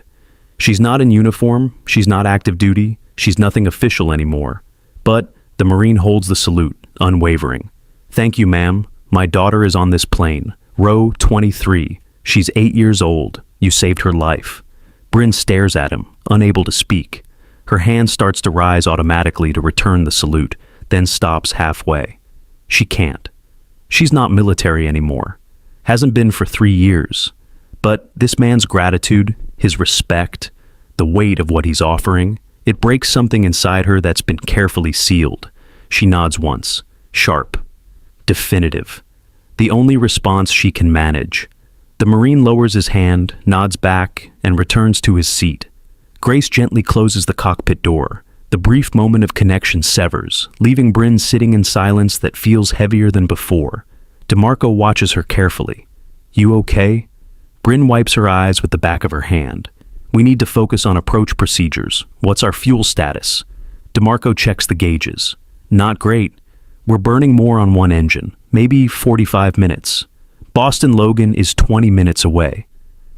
She's not in uniform, she's not active duty, she's nothing official anymore. But the Marine holds the salute, unwavering. "Thank you, ma'am. My daughter is on this plane. Row 23. She's 8 years old. You saved her life." Bryn stares at him, unable to speak. Her hand starts to rise automatically to return the salute, then stops halfway. She can't. She's not military anymore. Hasn't been for 3 years. But this man's gratitude, his respect, the weight of what he's offering, it breaks something inside her that's been carefully sealed. She nods once, sharp, definitive. The only response she can manage. The Marine lowers his hand, nods back, and returns to his seat. Grace gently closes the cockpit door. The brief moment of connection severs, leaving Bryn sitting in silence that feels heavier than before. DeMarco watches her carefully. "You okay?" Bryn wipes her eyes with the back of her hand. "We need to focus on approach procedures. What's our fuel status?" DeMarco checks the gauges. "Not great. We're burning more on one engine, maybe 45 minutes. Boston Logan is 20 minutes away."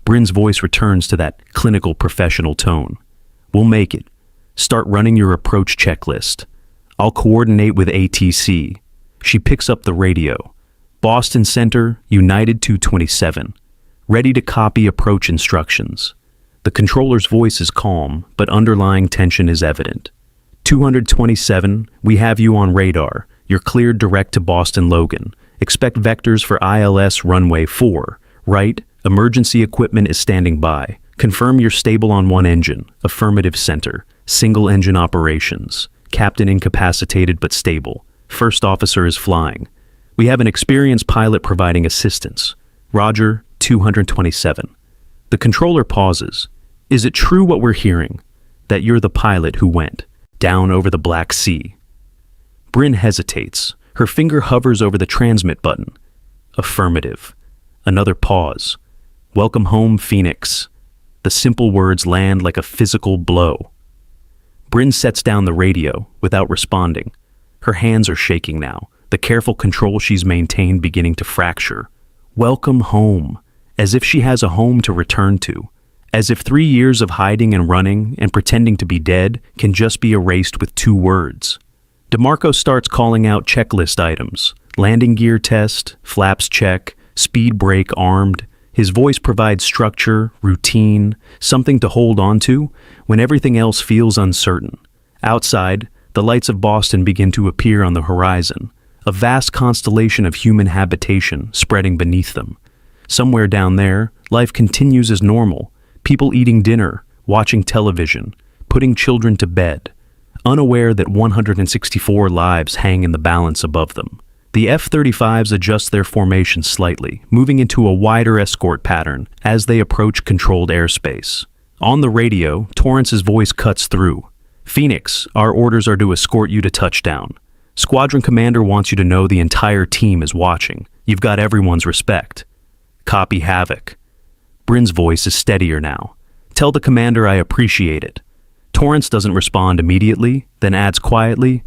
Bryn's voice returns to that clinical professional tone. "We'll make it. Start running your approach checklist. I'll coordinate with ATC." She picks up the radio. "Boston Center, United 227. Ready to copy approach instructions." The controller's voice is calm, but underlying tension is evident. 227, we have you on radar. You're cleared direct to Boston Logan. Expect vectors for ILS runway 4. Right, emergency equipment is standing by. Confirm you're stable on one engine. Affirmative center. Single engine operations. Captain incapacitated but stable. First officer is flying. We have an experienced pilot providing assistance. Roger, 227. The controller pauses. "Is it true what we're hearing? That you're the pilot who went down over the Black Sea?" Bryn hesitates. Her finger hovers over the transmit button. "Affirmative." Another pause. "Welcome home, Phoenix." The simple words land like a physical blow. Bryn sets down the radio without responding. Her hands are shaking now, the careful control she's maintained beginning to fracture. Welcome home, as if she has a home to return to, as if 3 years of hiding and running and pretending to be dead can just be erased with 2 words. DeMarco starts calling out checklist items: landing gear test, flaps check, speed brake armed. His voice provides structure, routine, something to hold on to when everything else feels uncertain. Outside, the lights of Boston begin to appear on the horizon, a vast constellation of human habitation spreading beneath them. Somewhere down there, life continues as normal, people eating dinner, watching television, putting children to bed, unaware that 164 lives hang in the balance above them. The F-35s adjust their formation slightly, moving into a wider escort pattern as they approach controlled airspace. On the radio, Torrance's voice cuts through. "Phoenix, our orders are to escort you to touchdown. Squadron commander wants you to know the entire team is watching. You've got everyone's respect. Copy Havoc. Bryn's voice is steadier now. Tell the commander I appreciate it. Torrance doesn't respond immediately, then adds quietly,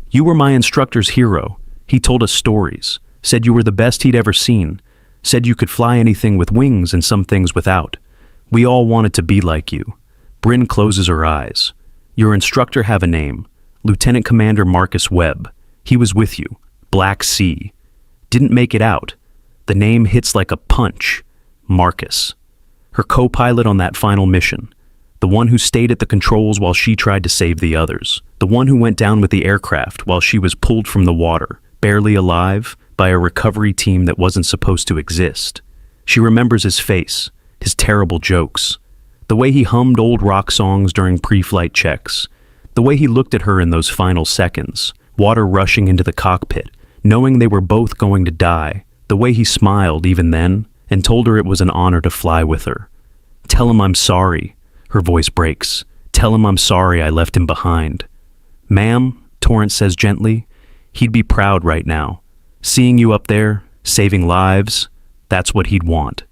You were my instructor's hero. He told us stories, said you were the best he'd ever seen, said you could fly anything with wings and some things without. We all wanted to be like you. Bryn closes her eyes. Your instructor have a name. Lieutenant Commander Marcus Webb. He was with you. Black Sea. Didn't make it out. The name hits like a punch. Marcus. Her co-pilot on that final mission. The one who stayed at the controls while she tried to save the others. The one who went down with the aircraft while she was pulled from the water, barely alive, by a recovery team that wasn't supposed to exist. She remembers his face, his terrible jokes, the way he hummed old rock songs during pre-flight checks, the way he looked at her in those final seconds, water rushing into the cockpit, knowing they were both going to die, the way he smiled even then, and told her it was an honor to fly with her. Tell him I'm sorry. Her voice breaks. Tell him I'm sorry I left him behind. Ma'am, Torrance says gently, he'd be proud right now. Seeing you up there, saving lives, that's what he'd want.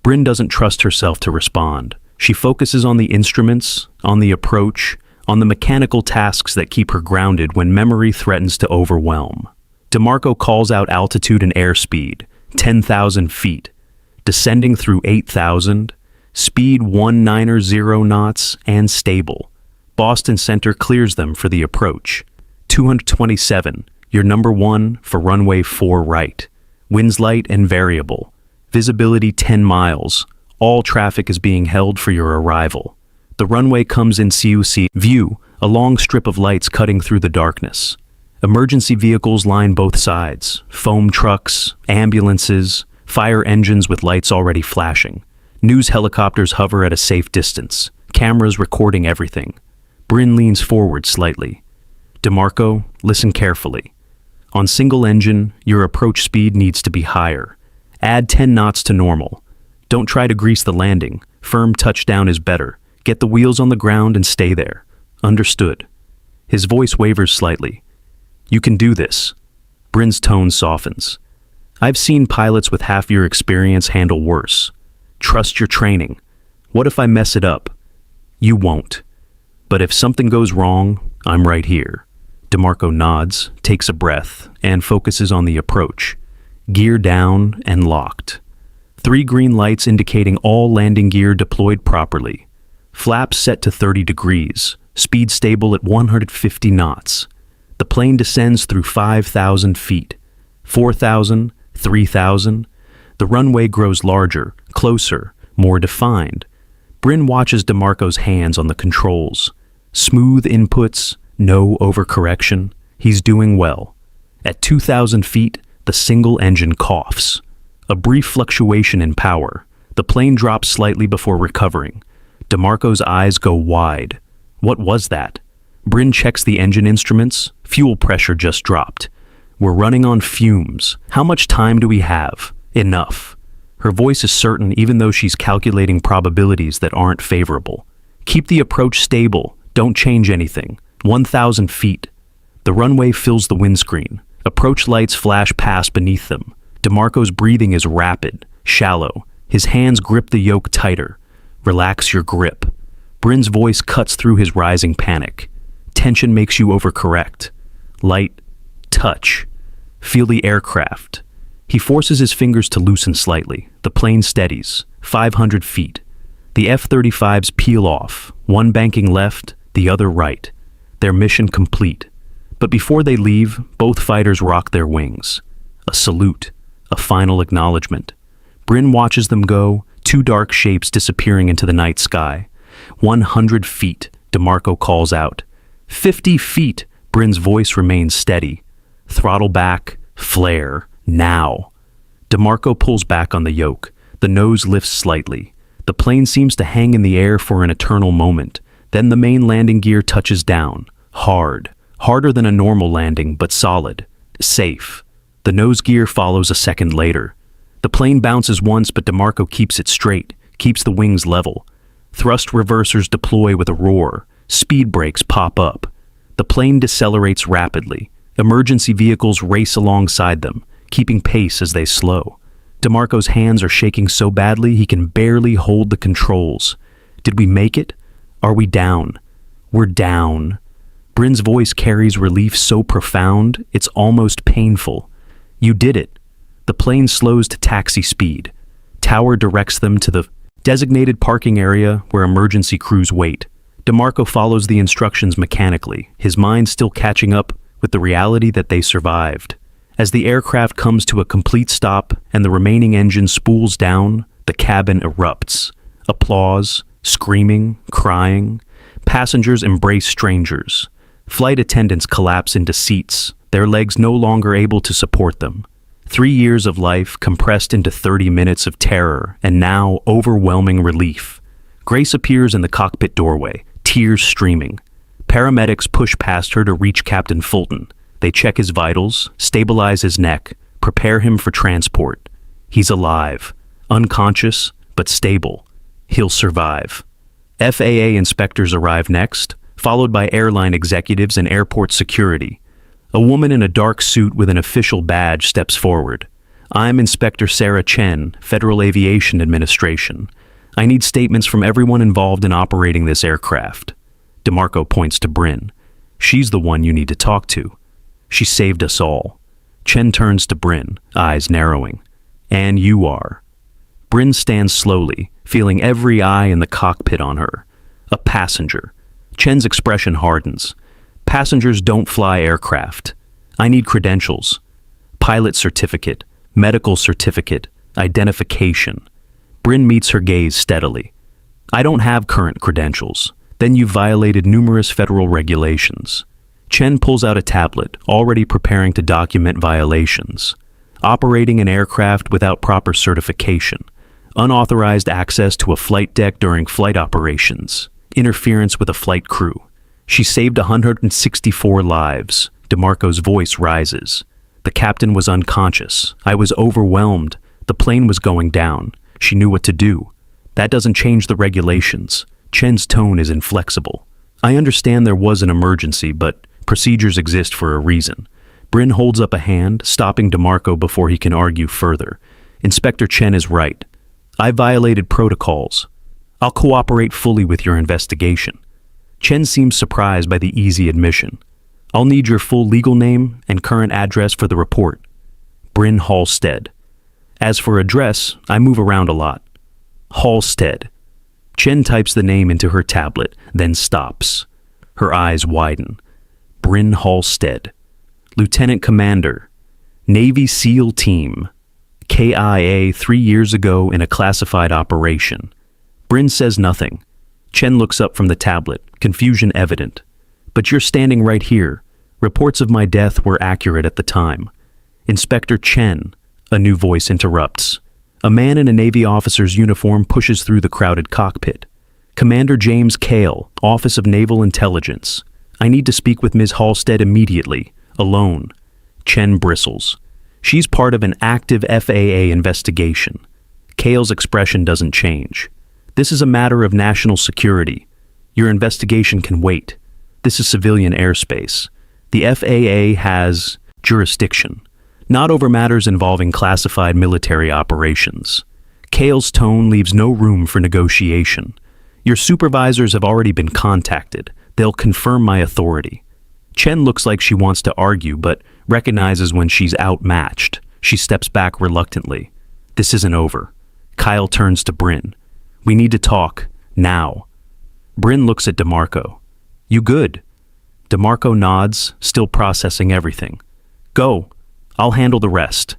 Bryn doesn't trust herself to respond. She focuses on the instruments, on the approach, on the mechanical tasks that keep her grounded when memory threatens to overwhelm. DeMarco calls out altitude and airspeed, 10,000 feet, descending through 8,000, speed 190 knots, and stable. Boston Center clears them for the approach. 227, your number 1 for runway 4 right. Winds light and variable. Visibility 10 miles. All traffic is being held for your arrival. The runway comes in CUC view, a long strip of lights cutting through the darkness. Emergency vehicles line both sides, foam trucks, ambulances, fire engines with lights already flashing. News helicopters hover at a safe distance, cameras recording everything. Bryn leans forward slightly. DeMarco, listen carefully. On single engine, your approach speed needs to be higher. Add 10 knots to normal. Don't try to grease the landing. Firm touchdown is better. Get the wheels on the ground and stay there. Understood. His voice wavers slightly. You can do this. Bryn's tone softens. I've seen pilots with half your experience handle worse. Trust your training. What if I mess it up? You won't. But if something goes wrong, I'm right here. DeMarco nods, takes a breath, and focuses on the approach. Gear down and locked. 3 green lights indicating all landing gear deployed properly. Flaps set to 30 degrees. Speed stable at 150 knots. The plane descends through 5,000 feet. 4,000, 3,000. The runway grows larger, closer, more defined. Bryn watches DeMarco's hands on the controls. Smooth inputs, no overcorrection. He's doing well. At 2,000 feet, the single engine coughs. A brief fluctuation in power. The plane drops slightly before recovering. DeMarco's eyes go wide. What was that? Bryn checks the engine instruments. Fuel pressure just dropped. We're running on fumes. How much time do we have? Enough. Her voice is certain even though she's calculating probabilities that aren't favorable. Keep the approach stable. Don't change anything. 1,000 feet. The runway fills the windscreen. Approach lights flash past beneath them. DeMarco's breathing is rapid, shallow. His hands grip the yoke tighter. Relax your grip. Bryn's voice cuts through his rising panic. Tension makes you overcorrect. Light, touch. Feel the aircraft. He forces his fingers to loosen slightly. The plane steadies. 500 feet. The F-35s peel off, one banking left, the other right. Their mission complete. But before they leave, both fighters rock their wings. A salute, a final acknowledgement. Bryn watches them go, 2 dark shapes disappearing into the night sky. 100 feet, DeMarco calls out. 50 feet, Bryn's voice remains steady. Throttle back, flare, now. DeMarco pulls back on the yoke. The nose lifts slightly. The plane seems to hang in the air for an eternal moment. Then the main landing gear touches down. Hard. Harder than a normal landing, but solid. Safe. The nose gear follows a second later. The plane bounces once, but DeMarco keeps it straight, keeps the wings level. Thrust reversers deploy with a roar. Speed brakes pop up. The plane decelerates rapidly. Emergency vehicles race alongside them. keeping pace as they slow. DeMarco's hands are shaking so badly he can barely hold the controls. Did we make it? Are we down? We're down. Bryn's voice carries relief so profound, it's almost painful. You did it. The plane slows to taxi speed. Tower directs them to the designated parking area where emergency crews wait. DeMarco follows the instructions mechanically, his mind still catching up with the reality that they survived. As the aircraft comes to a complete stop and the remaining engine spools down, the cabin erupts. Applause, screaming, crying. Passengers embrace strangers. Flight attendants collapse into seats, their legs no longer able to support them. 3 years of life compressed into 30 minutes of terror and now overwhelming relief. Grace appears in the cockpit doorway, tears streaming. Paramedics push past her to reach Captain Fulton. They check his vitals, stabilize his neck, prepare him for transport. He's alive, unconscious, but stable. He'll survive. FAA inspectors arrive next, followed by airline executives and airport security. A woman in a dark suit with an official badge steps forward. I'm Inspector Sarah Chen, Federal Aviation Administration. I need statements from everyone involved in operating this aircraft. DeMarco points to Bryn. She's the one you need to talk to. She saved us all. Chen turns to Bryn, eyes narrowing. And you are. Bryn stands slowly, feeling every eye in the cockpit on her. A passenger. Chen's expression hardens. Passengers don't fly aircraft. I need credentials. Pilot certificate, medical certificate, identification. Bryn meets her gaze steadily. I don't have current credentials. Then you violated numerous federal regulations. Chen pulls out a tablet, already preparing to document violations. Operating an aircraft without proper certification. Unauthorized access to a flight deck during flight operations. Interference with a flight crew. She saved 164 lives. DeMarco's voice rises. The captain was unconscious. I was overwhelmed. The plane was going down. She knew what to do. That doesn't change the regulations. Chen's tone is inflexible. I understand there was an emergency, but procedures exist for a reason. Bryn holds up a hand, stopping DeMarco before he can argue further. Inspector Chen is right. I violated protocols. I'll cooperate fully with your investigation. Chen seems surprised by the easy admission. I'll need your full legal name and current address for the report. Bryn Halstead. As for address, I move around a lot. Halstead. Chen types the name into her tablet, then stops. Her eyes widen. Bryn Halstead. Lieutenant Commander. Navy SEAL Team. KIA 3 years ago in a classified operation. Bryn says nothing. Chen looks up from the tablet, confusion evident. But you're standing right here. Reports of my death were accurate at the time. Inspector Chen, a new voice interrupts. A man in a Navy officer's uniform pushes through the crowded cockpit. Commander James Cale, Office of Naval Intelligence. I need to speak with Ms. Halstead immediately, alone. Chen bristles. She's part of an active FAA investigation. Cale's expression doesn't change. This is a matter of national security. Your investigation can wait. This is civilian airspace. The FAA has jurisdiction, not over matters involving classified military operations. Cale's tone leaves no room for negotiation. Your supervisors have already been contacted. They'll confirm my authority. Chen looks like she wants to argue, but recognizes when she's outmatched. She steps back reluctantly. This isn't over. Kyle turns to Bryn. We need to talk, now. Bryn looks at DeMarco. You good? DeMarco nods, still processing everything. Go. I'll handle the rest.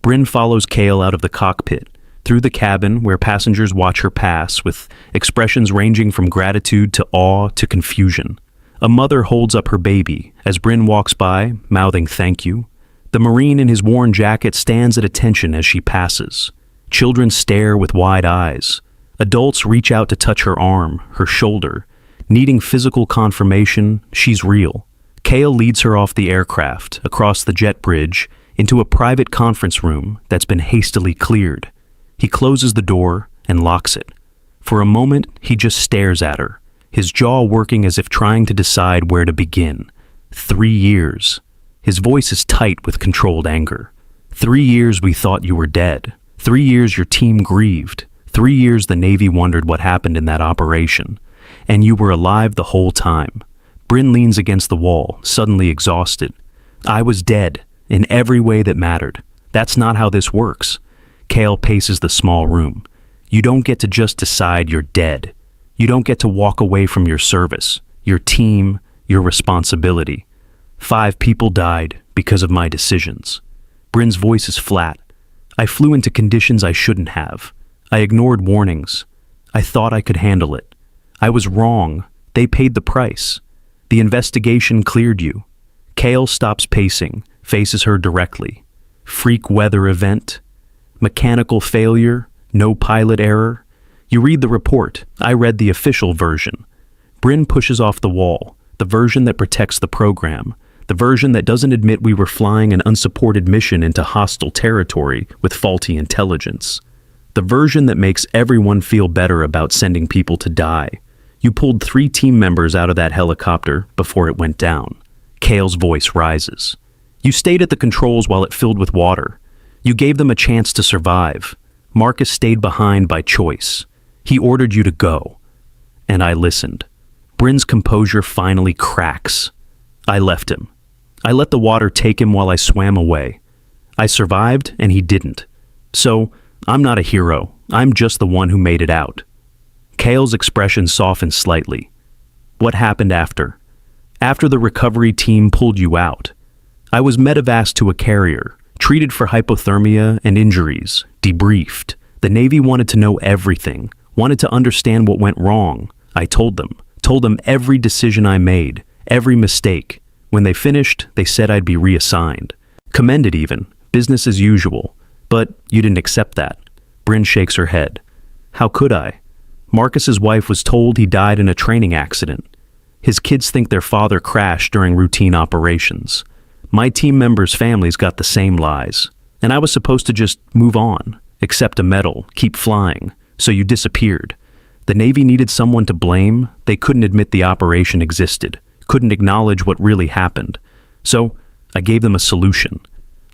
Bryn follows Cale out of the cockpit, through the cabin where passengers watch her pass with expressions ranging from gratitude to awe to confusion. A mother holds up her baby as Bryn walks by, mouthing thank you. The Marine in his worn jacket stands at attention as she passes. Children stare with wide eyes. Adults reach out to touch her arm, her shoulder, needing physical confirmation she's real. Cale leads her off the aircraft, across the jet bridge, into a private conference room that's been hastily cleared. He closes the door and locks it. For a moment, he just stares at her, his jaw working as if trying to decide where to begin. 3 years. His voice is tight with controlled anger. 3 years we thought you were dead. 3 years your team grieved. 3 years the Navy wondered what happened in that operation. And you were alive the whole time. Bryn leans against the wall, suddenly exhausted. I was dead, in every way that mattered. That's not how this works. Cale paces the small room. You don't get to just decide you're dead. You don't get to walk away from your service, your team, your responsibility. 5 people died because of my decisions. Bryn's voice is flat. I flew into conditions I shouldn't have. I ignored warnings. I thought I could handle it. I was wrong. They paid the price. The investigation cleared you. Cale stops pacing, faces her directly. Freak weather event? Mechanical failure? No pilot error? You read the report. I read the official version. Bryn pushes off the wall, the version that protects the program, the version that doesn't admit we were flying an unsupported mission into hostile territory with faulty intelligence. The version that makes everyone feel better about sending people to die. You pulled 3 team members out of that helicopter before it went down. Cale's voice rises. You stayed at the controls while it filled with water. You gave them a chance to survive. Marcus stayed behind by choice. He ordered you to go. And I listened. Bryn's composure finally cracks. I left him. I let the water take him while I swam away. I survived and he didn't. So, I'm not a hero. I'm just the one who made it out. Cale's expression softened slightly. What happened after? After the recovery team pulled you out. I was medevaced to a carrier, treated for hypothermia and injuries, debriefed. The Navy wanted to know everything, wanted to understand what went wrong. I told them every decision I made, every mistake. When they finished, they said I'd be reassigned. Commended even, business as usual. But you didn't accept that. Bryn shakes her head. How could I? Marcus's wife was told he died in a training accident. His kids think their father crashed during routine operations. My team members' families got the same lies. And I was supposed to just move on, accept a medal, keep flying. So you disappeared. The Navy needed someone to blame. They couldn't admit the operation existed, couldn't acknowledge what really happened. So I gave them a solution.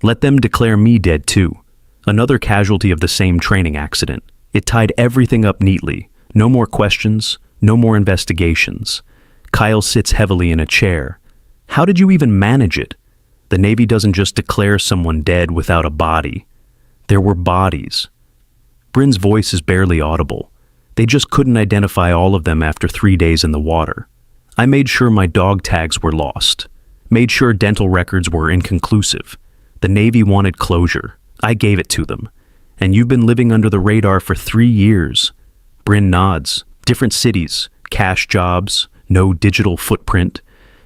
Let them declare me dead too. Another casualty of the same training accident. It tied everything up neatly. No more questions, no more investigations. Kyle sits heavily in a chair. How did you even manage it? The Navy doesn't just declare someone dead without a body. There were bodies. Bryn's voice is barely audible. They just couldn't identify all of them after 3 days in the water. I made sure my dog tags were lost. Made sure dental records were inconclusive. The Navy wanted closure. I gave it to them. And you've been living under the radar for 3 years. Bryn nods. Different cities, cash jobs, no digital footprint.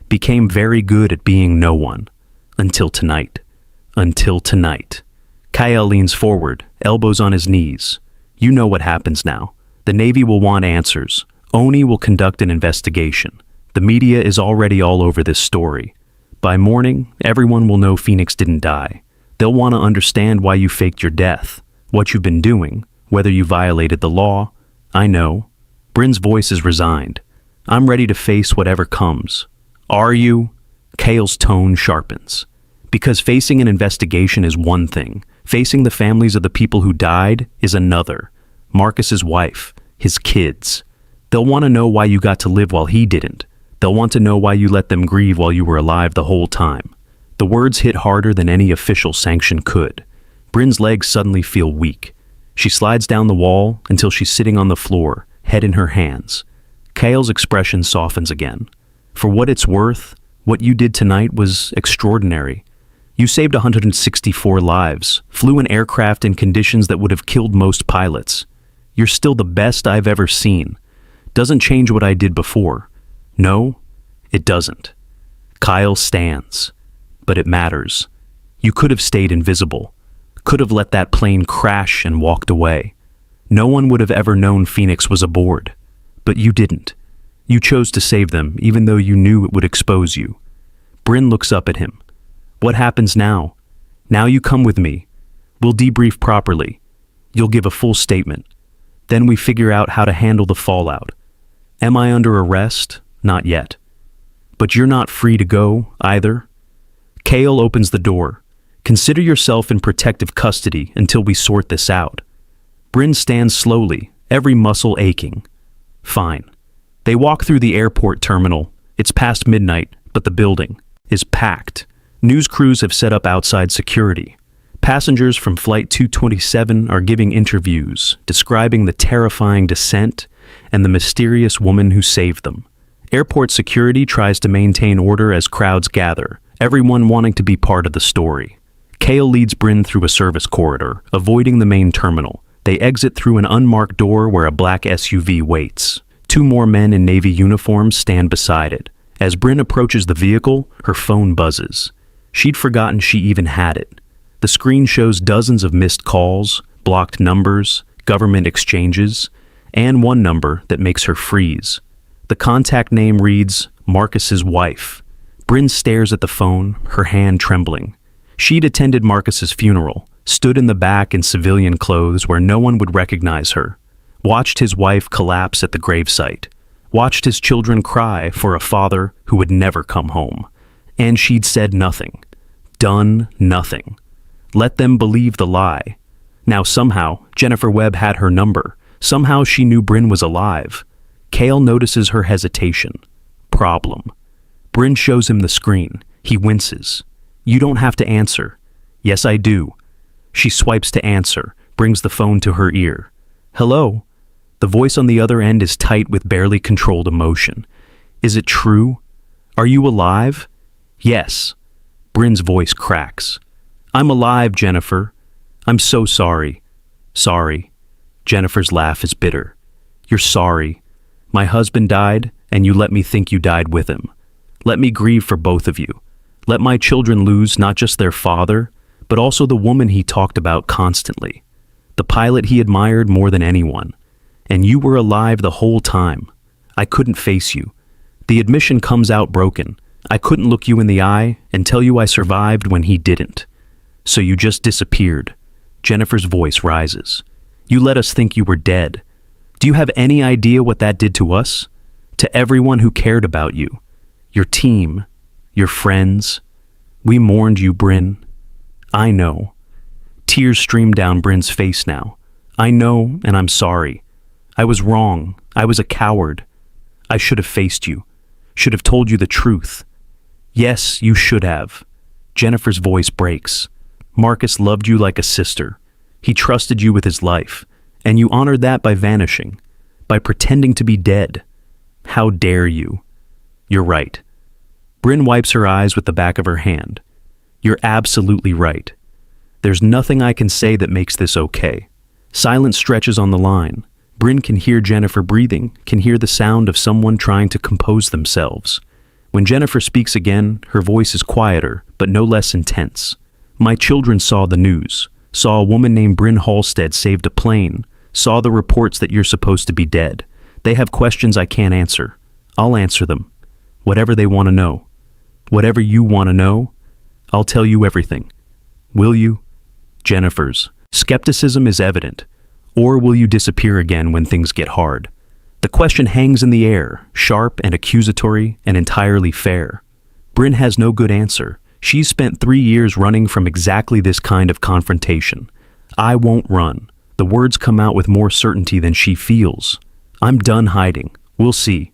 Became very good at being no one. Until tonight. Until tonight. Kyle leans forward, elbows on his knees. You know what happens now. The Navy will want answers. ONI will conduct an investigation. The media is already all over this story. By morning, everyone will know Phoenix didn't die. They'll want to understand why you faked your death, what you've been doing, whether you violated the law. I know. Bryn's voice is resigned. I'm ready to face whatever comes. Are you? Cale's tone sharpens. Because facing an investigation is one thing. Facing the families of the people who died is another. Marcus's wife, his kids. They'll want to know why you got to live while he didn't. They'll want to know why you let them grieve while you were alive the whole time. The words hit harder than any official sanction could. Bryn's legs suddenly feel weak. She slides down the wall until she's sitting on the floor, head in her hands. Cale's expression softens again. For what it's worth, what you did tonight was extraordinary. You saved 164 lives, flew an aircraft in conditions that would have killed most pilots. You're still the best I've ever seen. Doesn't change what I did before. No, it doesn't. Kyle stands. But it matters. You could have stayed invisible. Could have let that plane crash and walked away. No one would have ever known Phoenix was aboard. But you didn't. You chose to save them, even though you knew it would expose you. Bryn looks up at him. What happens now? Now you come with me. We'll debrief properly. You'll give a full statement. Then we figure out how to handle the fallout. Am I under arrest? Not yet. But you're not free to go, either. Cale opens the door. Consider yourself in protective custody until we sort this out. Bryn stands slowly, every muscle aching. Fine. They walk through the airport terminal. It's past midnight, but the building is packed. News crews have set up outside security. Passengers from Flight 227 are giving interviews, describing the terrifying descent and the mysterious woman who saved them. Airport security tries to maintain order as crowds gather, everyone wanting to be part of the story. Kale leads Bryn through a service corridor, avoiding the main terminal. They exit through an unmarked door where a black SUV waits. 2 more men in Navy uniforms stand beside it. As Bryn approaches the vehicle, her phone buzzes. She'd forgotten she even had it. The screen shows dozens of missed calls, blocked numbers, government exchanges, and one number that makes her freeze. The contact name reads Marcus's wife. Bryn stares at the phone, her hand trembling. She'd attended Marcus's funeral, stood in the back in civilian clothes where no one would recognize her, watched his wife collapse at the gravesite, watched his children cry for a father who would never come home. And she'd said nothing, done nothing. Let them believe the lie. Now somehow, Jennifer Webb had her number. Somehow she knew Bryn was alive. Kale notices her hesitation. Problem. Bryn shows him the screen. He winces. You don't have to answer. Yes, I do. She swipes to answer, brings the phone to her ear. Hello? The voice on the other end is tight with barely controlled emotion. Is it true? Are you alive? Yes. Bryn's voice cracks. I'm alive, Jennifer. I'm so sorry. Sorry. Jennifer's laugh is bitter. You're sorry. My husband died, and you let me think you died with him. Let me grieve for both of you. Let my children lose not just their father, but also the woman he talked about constantly. The pilot he admired more than anyone. And you were alive the whole time. I couldn't face you. The admission comes out broken. I couldn't look you in the eye and tell you I survived when he didn't. So you just disappeared. Jennifer's voice rises. You let us think you were dead. Do you have any idea what that did to us? To everyone who cared about you. Your team. Your friends. We mourned you, Bryn. I know. Tears stream down Bryn's face now. I know, and I'm sorry. I was wrong. I was a coward. I should have faced you. Should have told you the truth. Yes, you should have. Jennifer's voice breaks. Marcus loved you like a sister. He trusted you with his life, and you honored that by vanishing, by pretending to be dead. How dare you? You're right. Bryn wipes her eyes with the back of her hand. You're absolutely right. There's nothing I can say that makes this okay. Silence stretches on the line. Bryn can hear Jennifer breathing, can hear the sound of someone trying to compose themselves. When Jennifer speaks again, her voice is quieter, but no less intense. My children saw the news, saw a woman named Bryn Halstead saved a plane, saw the reports that you're supposed to be dead. They have questions I can't answer. I'll answer them. Whatever they want to know. Whatever you want to know, I'll tell you everything. Will you? Jennifer's skepticism is evident. Or will you disappear again when things get hard? The question hangs in the air, sharp and accusatory and entirely fair. Bryn has no good answer. She's spent 3 years running from exactly this kind of confrontation. I won't run. The words come out with more certainty than she feels. I'm done hiding. We'll see.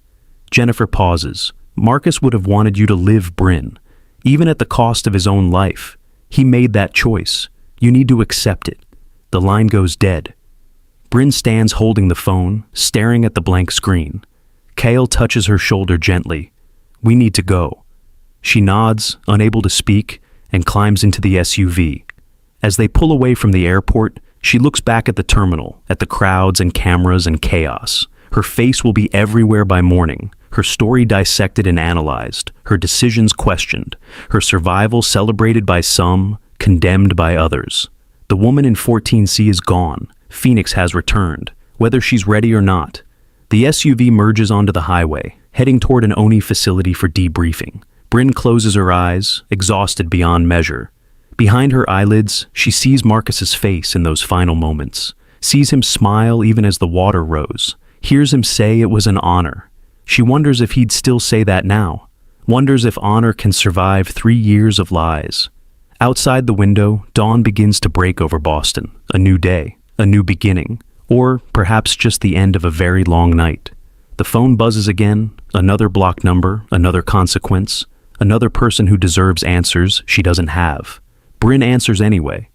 Jennifer pauses. Marcus would have wanted you to live, Bryn, even at the cost of his own life. He made that choice. You need to accept it. The line goes dead. Bryn stands holding the phone, staring at the blank screen. Kale touches her shoulder gently. We need to go. She nods, unable to speak, and climbs into the SUV. As they pull away from the airport, she looks back at the terminal, at the crowds and cameras and chaos. Her face will be everywhere by morning, her story dissected and analyzed, her decisions questioned, her survival celebrated by some, condemned by others. The woman in 14C is gone. Phoenix has returned, whether she's ready or not. The SUV merges onto the highway, heading toward an ONI facility for debriefing. Bryn closes her eyes, exhausted beyond measure. Behind her eyelids, she sees Marcus's face in those final moments, sees him smile even as the water rose, hears him say it was an honor. She wonders if he'd still say that now, wonders if honor can survive 3 years of lies. Outside the window, dawn begins to break over Boston. A new day, a new beginning, or perhaps just the end of a very long night. The phone buzzes again, another block number, another consequence, another person who deserves answers she doesn't have. Bryn answers anyway,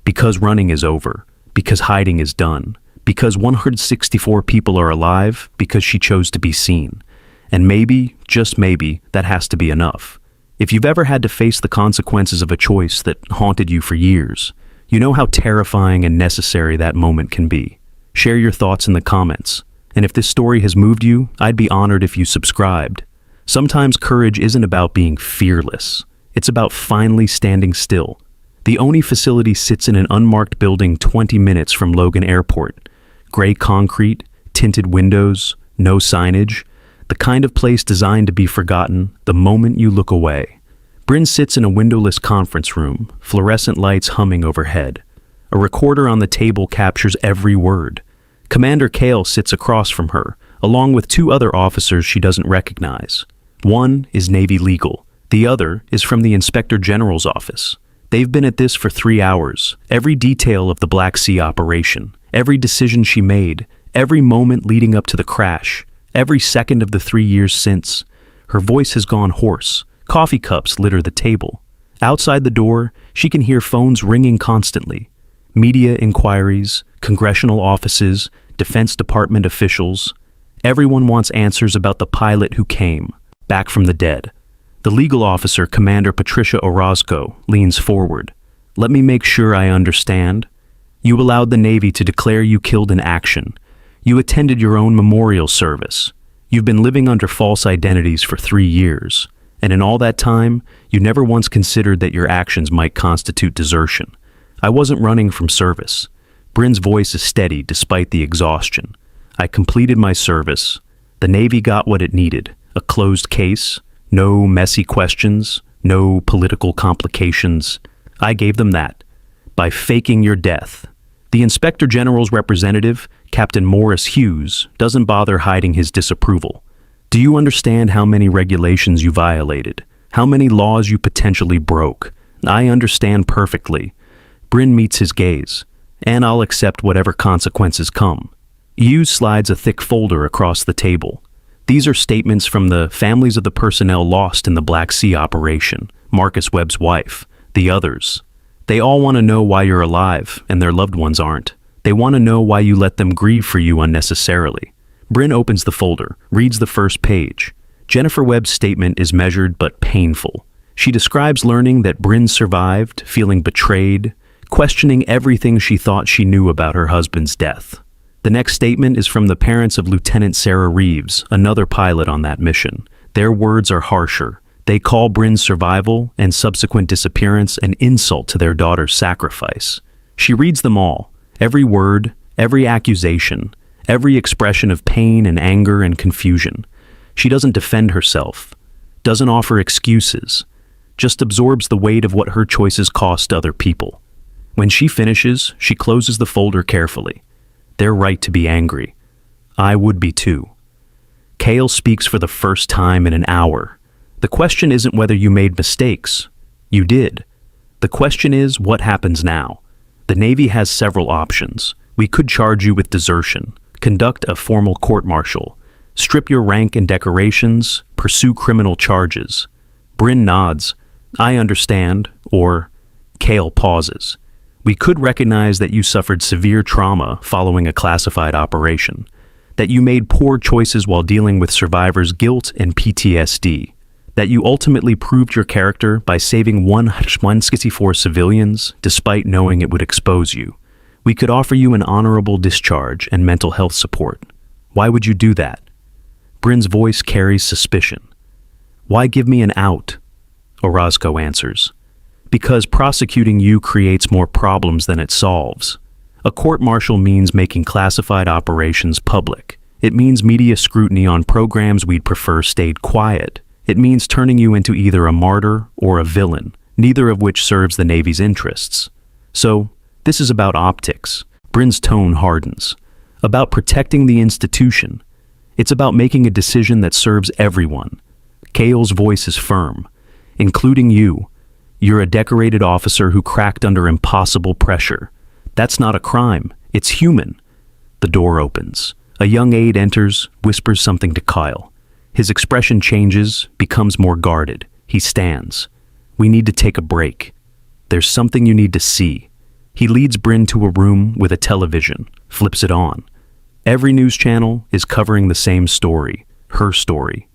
because running is over, because hiding is done, because 164 people are alive, because she chose to be seen. And maybe, just maybe, that has to be enough. If you've ever had to face the consequences of a choice that haunted you for years, you know how terrifying and necessary that moment can be. Share your thoughts in the comments. And if this story has moved you, I'd be honored if you subscribed. Sometimes courage isn't about being fearless. It's about finally standing still. The ONI facility sits in an unmarked building 20 minutes from Logan Airport. Gray concrete, tinted windows, no signage. The kind of place designed to be forgotten the moment you look away. Bryn sits in a windowless conference room, fluorescent lights humming overhead. A recorder on the table captures every word. Commander Kale sits across from her, along with two other officers she doesn't recognize. One is Navy legal. The other is from the Inspector General's office. They've been at this for 3 hours. Every detail of the Black Sea operation, every decision she made, every moment leading up to the crash, every second of the 3 years since. Her voice has gone hoarse. Coffee cups litter the table. Outside the door, she can hear phones ringing constantly. Media inquiries, congressional offices, Defense Department officials. Everyone wants answers about the pilot who came, back from the dead. The legal officer, Commander Patricia Orozco, leans forward. Let me make sure I understand. You allowed the Navy to declare you killed in action. You attended your own memorial service. You've been living under false identities for 3 years. And in all that time, you never once considered that your actions might constitute desertion. I wasn't running from service. Bryn's voice is steady despite the exhaustion. I completed my service. The Navy got what it needed. A closed case, no messy questions, no political complications. I gave them that. By faking your death. The Inspector General's representative, Captain Morris Hughes, doesn't bother hiding his disapproval. Do you understand how many regulations you violated? How many laws you potentially broke? I understand perfectly. Bryn meets his gaze, and I'll accept whatever consequences come. Hughes slides a thick folder across the table. These are statements from the families of the personnel lost in the Black Sea operation, Marcus Webb's wife, the others. They all want to know why you're alive and their loved ones aren't. They want to know why you let them grieve for you unnecessarily. Bryn opens the folder, reads the first page. Jennifer Webb's statement is measured but painful. She describes learning that Bryn survived, feeling betrayed, questioning everything she thought she knew about her husband's death. The next statement is from the parents of Lieutenant Sarah Reeves, another pilot on that mission. Their words are harsher. They call Bryn's survival and subsequent disappearance an insult to their daughter's sacrifice. She reads them all, every word, every accusation, every expression of pain and anger and confusion. She doesn't defend herself, doesn't offer excuses, just absorbs the weight of what her choices cost other people. When she finishes, she closes the folder carefully. They're right to be angry. I would be too. Kale speaks for the first time in an hour. The question isn't whether you made mistakes. You did. The question is, what happens now? The Navy has several options. We could charge you with desertion, conduct a formal court-martial, strip your rank and decorations, pursue criminal charges. Bryn nods. I understand, or Kale pauses. We could recognize that you suffered severe trauma following a classified operation, that you made poor choices while dealing with survivors' guilt and PTSD, that you ultimately proved your character by saving 164 civilians despite knowing it would expose you. We could offer you an honorable discharge and mental health support. Why would you do that? Bryn's voice carries suspicion. Why give me an out? Orozco answers. Because prosecuting you creates more problems than it solves. A court-martial means making classified operations public. It means media scrutiny on programs we'd prefer stayed quiet. It means turning you into either a martyr or a villain, neither of which serves the Navy's interests. So, this is about optics. Bryn's tone hardens. About protecting the institution. It's about making a decision that serves everyone. Kale's voice is firm. Including you. You're a decorated officer who cracked under impossible pressure. That's not a crime. It's human. The door opens. A young aide enters, whispers something to Kyle. His expression changes, becomes more guarded. He stands. We need to take a break. There's something you need to see. He leads Bryn to a room with a television, flips it on. Every news channel is covering the same story, her story.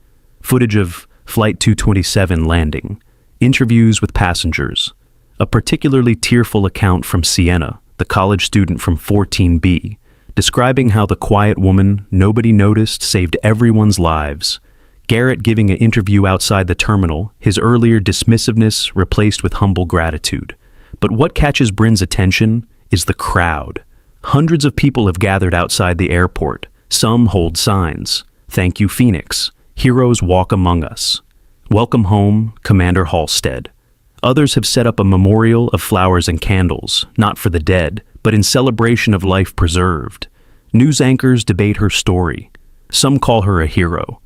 Footage of Flight 227 landing, interviews with passengers, a particularly tearful account from Sienna, the college student from 14B, describing how the quiet woman nobody noticed saved everyone's lives. Garrett giving an interview outside the terminal, his earlier dismissiveness replaced with humble gratitude. But what catches Bryn's attention is the crowd. Hundreds of people have gathered outside the airport. Some hold signs. "Thank you, Phoenix. Heroes walk among us. Welcome home, Commander Halstead." Others have set up a memorial of flowers and candles, not for the dead, but in celebration of life preserved. News anchors debate her story. Some call her a hero.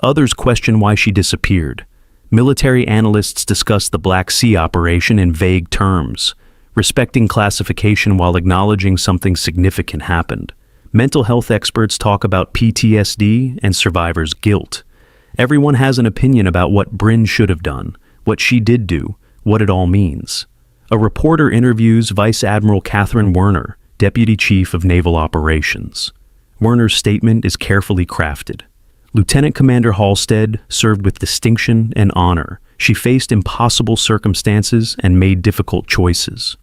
Others question why she disappeared. Military analysts discuss the Black Sea operation in vague terms, respecting classification while acknowledging something significant happened. Mental health experts talk about PTSD and survivors' guilt. Everyone has an opinion about what Bryn should have done, what she did do, what it all means. A reporter interviews Vice Admiral Catherine Werner, Deputy Chief of Naval Operations. Werner's statement is carefully crafted. Lieutenant Commander Halstead served with distinction and honor. She faced impossible circumstances and made difficult choices.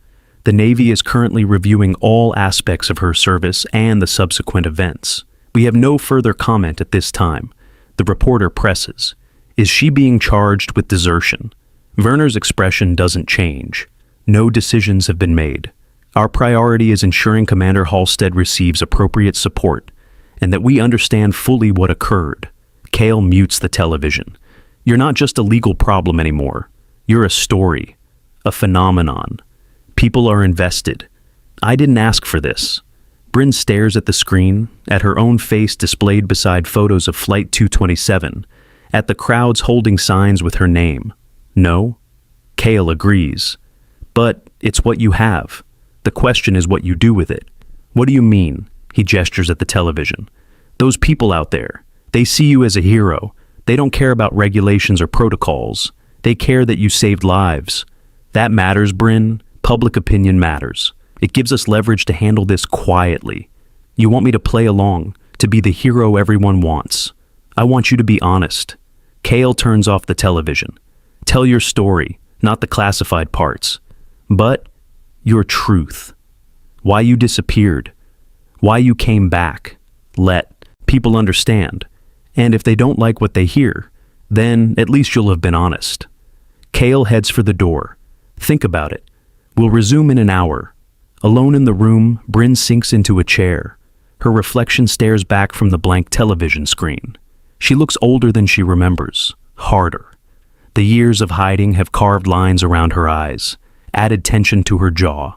The Navy is currently reviewing all aspects of her service and the subsequent events. We have no further comment at this time. The reporter presses. Is she being charged with desertion? Werner's expression doesn't change. No decisions have been made. Our priority is ensuring Commander Halstead receives appropriate support and that we understand fully what occurred. Cale mutes the television. You're not just a legal problem anymore. You're a story, a phenomenon. People are invested. I didn't ask for this. Bryn stares at the screen, at her own face displayed beside photos of Flight 227, at the crowds holding signs with her name. No? Cale agrees. But it's what you have. The question is what you do with it. What do you mean? He gestures at the television. Those people out there, they see you as a hero. They don't care about regulations or protocols. They care that you saved lives. That matters, Bryn. Public opinion matters. It gives us leverage to handle this quietly. You want me to play along, to be the hero everyone wants. I want you to be honest. Cale turns off the television. Tell your story, not the classified parts. But your truth. Why you disappeared. Why you came back. Let people understand. And if they don't like what they hear, then at least you'll have been honest. Cale heads for the door. Think about it. We'll resume in an hour. Alone in the room, Bryn sinks into a chair. Her reflection stares back from the blank television screen. She looks older than she remembers, harder. The years of hiding have carved lines around her eyes, added tension to her jaw.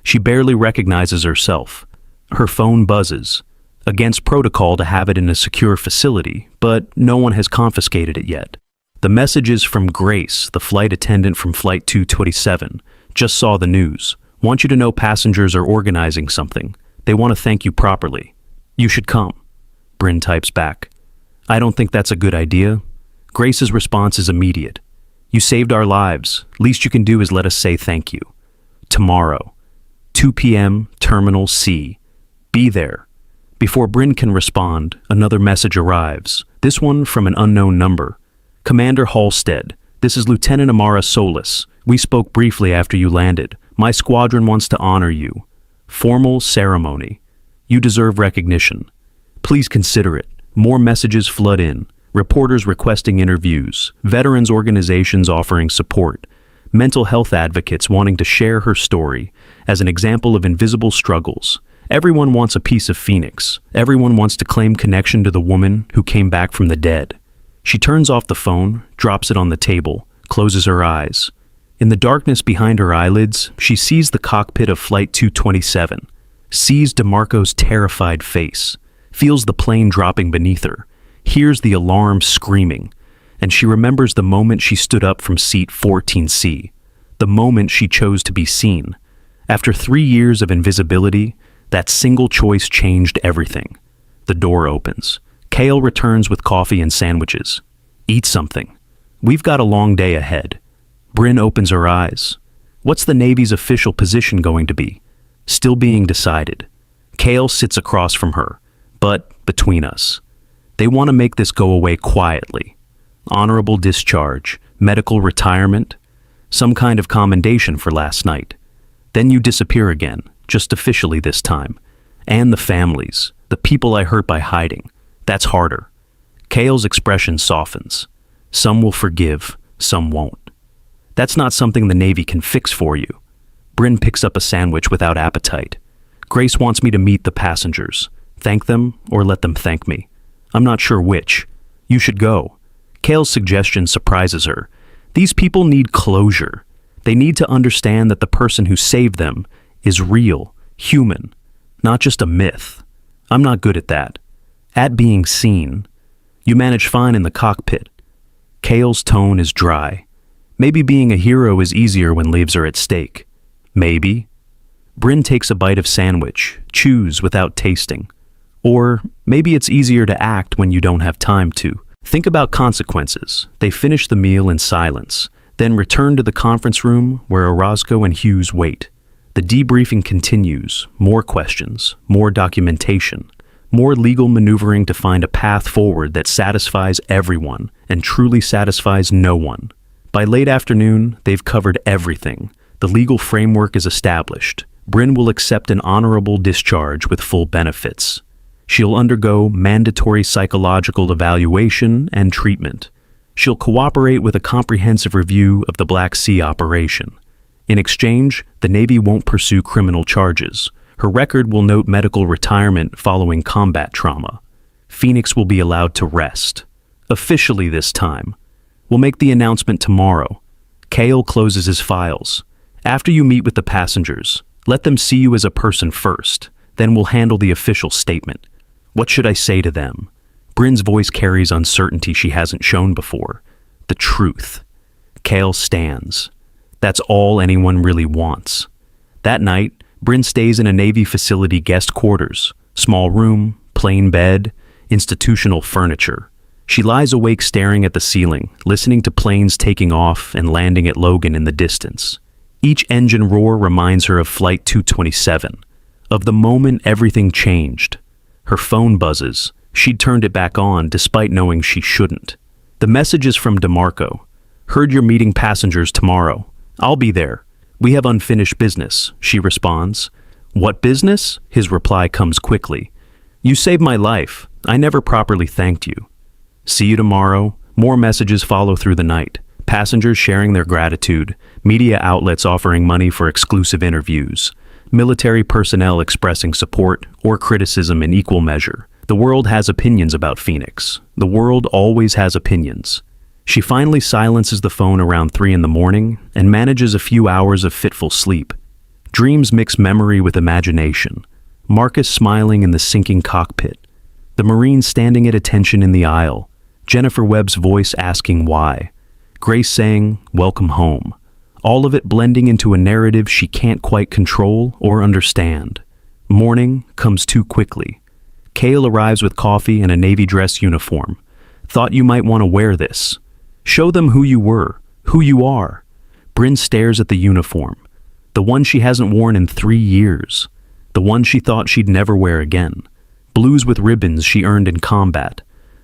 She barely recognizes herself. Her phone buzzes. Against protocol to have it in a secure facility, but no one has confiscated it yet. The message is from Grace, the flight attendant from Flight 227. Just saw the news. Want you to know passengers are organizing something. They want to thank you properly. You should come. Bryn types back. I don't think that's a good idea. Grace's response is immediate. You saved our lives. Least you can do is let us say thank you. Tomorrow, 2 p.m., Terminal C. Be there. Before Bryn can respond, another message arrives, this one from an unknown number. Commander Halstead, this is Lieutenant Amara Solis. We spoke briefly after you landed. My squadron wants to honor you. Formal ceremony. You deserve recognition. Please consider it. More messages flood in. Reporters requesting interviews. Veterans organizations offering support. Mental health advocates wanting to share her story as an example of invisible struggles. Everyone wants a piece of Phoenix. Everyone wants to claim connection to the woman who came back from the dead. She turns off the phone, drops it on the table, closes her eyes. In the darkness behind her eyelids, she sees the cockpit of Flight 227, sees DeMarco's terrified face, feels the plane dropping beneath her, hears the alarm screaming, and she remembers the moment she stood up from seat 14C. the moment she chose to be seen. After 3 years of invisibility, that single choice changed everything. The door opens. Kale returns with coffee and sandwiches. Eat something. We've got a long day ahead. Bryn opens her eyes. What's the Navy's official position going to be? Still being decided. Kale sits across from her, but between us. They want to make this go away quietly. Honorable discharge, medical retirement, some kind of commendation for last night. Then you disappear again, just officially this time. And the families, the people I hurt by hiding. That's harder. Kale's expression softens. Some will forgive, some won't. That's not something the Navy can fix for you. Bryn picks up a sandwich without appetite. Grace wants me to meet the passengers. Thank them or let them thank me. I'm not sure which. You should go. Kale's suggestion surprises her. These people need closure. They need to understand that the person who saved them is real, human, not just a myth. I'm not good at that. At being seen. You manage fine in the cockpit. Kale's tone is dry. Maybe being a hero is easier when lives are at stake. Maybe. Bryn takes a bite of sandwich, chews without tasting. Or maybe it's easier to act when you don't have time to. Think about consequences. They finish the meal in silence, then return to the conference room where Orozco and Hughes wait. The debriefing continues. More questions, more documentation, more legal maneuvering to find a path forward that satisfies everyone and truly satisfies no one. By late afternoon, they've covered everything. The legal framework is established. Bryn will accept an honorable discharge with full benefits. She'll undergo mandatory psychological evaluation and treatment. She'll cooperate with a comprehensive review of the Black Sea operation. In exchange, the Navy won't pursue criminal charges. Her record will note medical retirement following combat trauma. Phoenix will be allowed to rest. Officially this time. We'll make the announcement tomorrow. Kale closes his files. After you meet with the passengers, let them see you as a person first. Then we'll handle the official statement. What should I say to them? Bryn's voice carries uncertainty she hasn't shown before. The truth. Kale stands. That's all anyone really wants. That night, Bryn stays in a Navy facility guest quarters. Small room, plain bed, institutional furniture. She lies awake staring at the ceiling, listening to planes taking off and landing at Logan in the distance. Each engine roar reminds her of Flight 227, of the moment everything changed. Her phone buzzes. She'd turned it back on despite knowing she shouldn't. The message is from DeMarco. Heard you're meeting passengers tomorrow. I'll be there. We have unfinished business, she responds. What business? His reply comes quickly. You saved my life. I never properly thanked you. See you tomorrow. More messages follow through the night. Passengers sharing their gratitude. Media outlets offering money for exclusive interviews. Military personnel expressing support or criticism in equal measure. The world has opinions about Phoenix. The world always has opinions. She finally silences the phone around 3 in the morning and manages a few hours of fitful sleep. Dreams mix memory with imagination. Marcus smiling in the sinking cockpit. The Marine standing at attention in the aisle. Jennifer Webb's voice asking why. Grace saying, "Welcome home." All of it blending into a narrative she can't quite control or understand. Morning comes too quickly. Kale arrives with coffee and a Navy dress uniform. Thought you might want to wear this. Show them who you were, who you are. Bryn stares at the uniform. The one she hasn't worn in 3 years. The one she thought she'd never wear again. Blues with ribbons she earned in combat.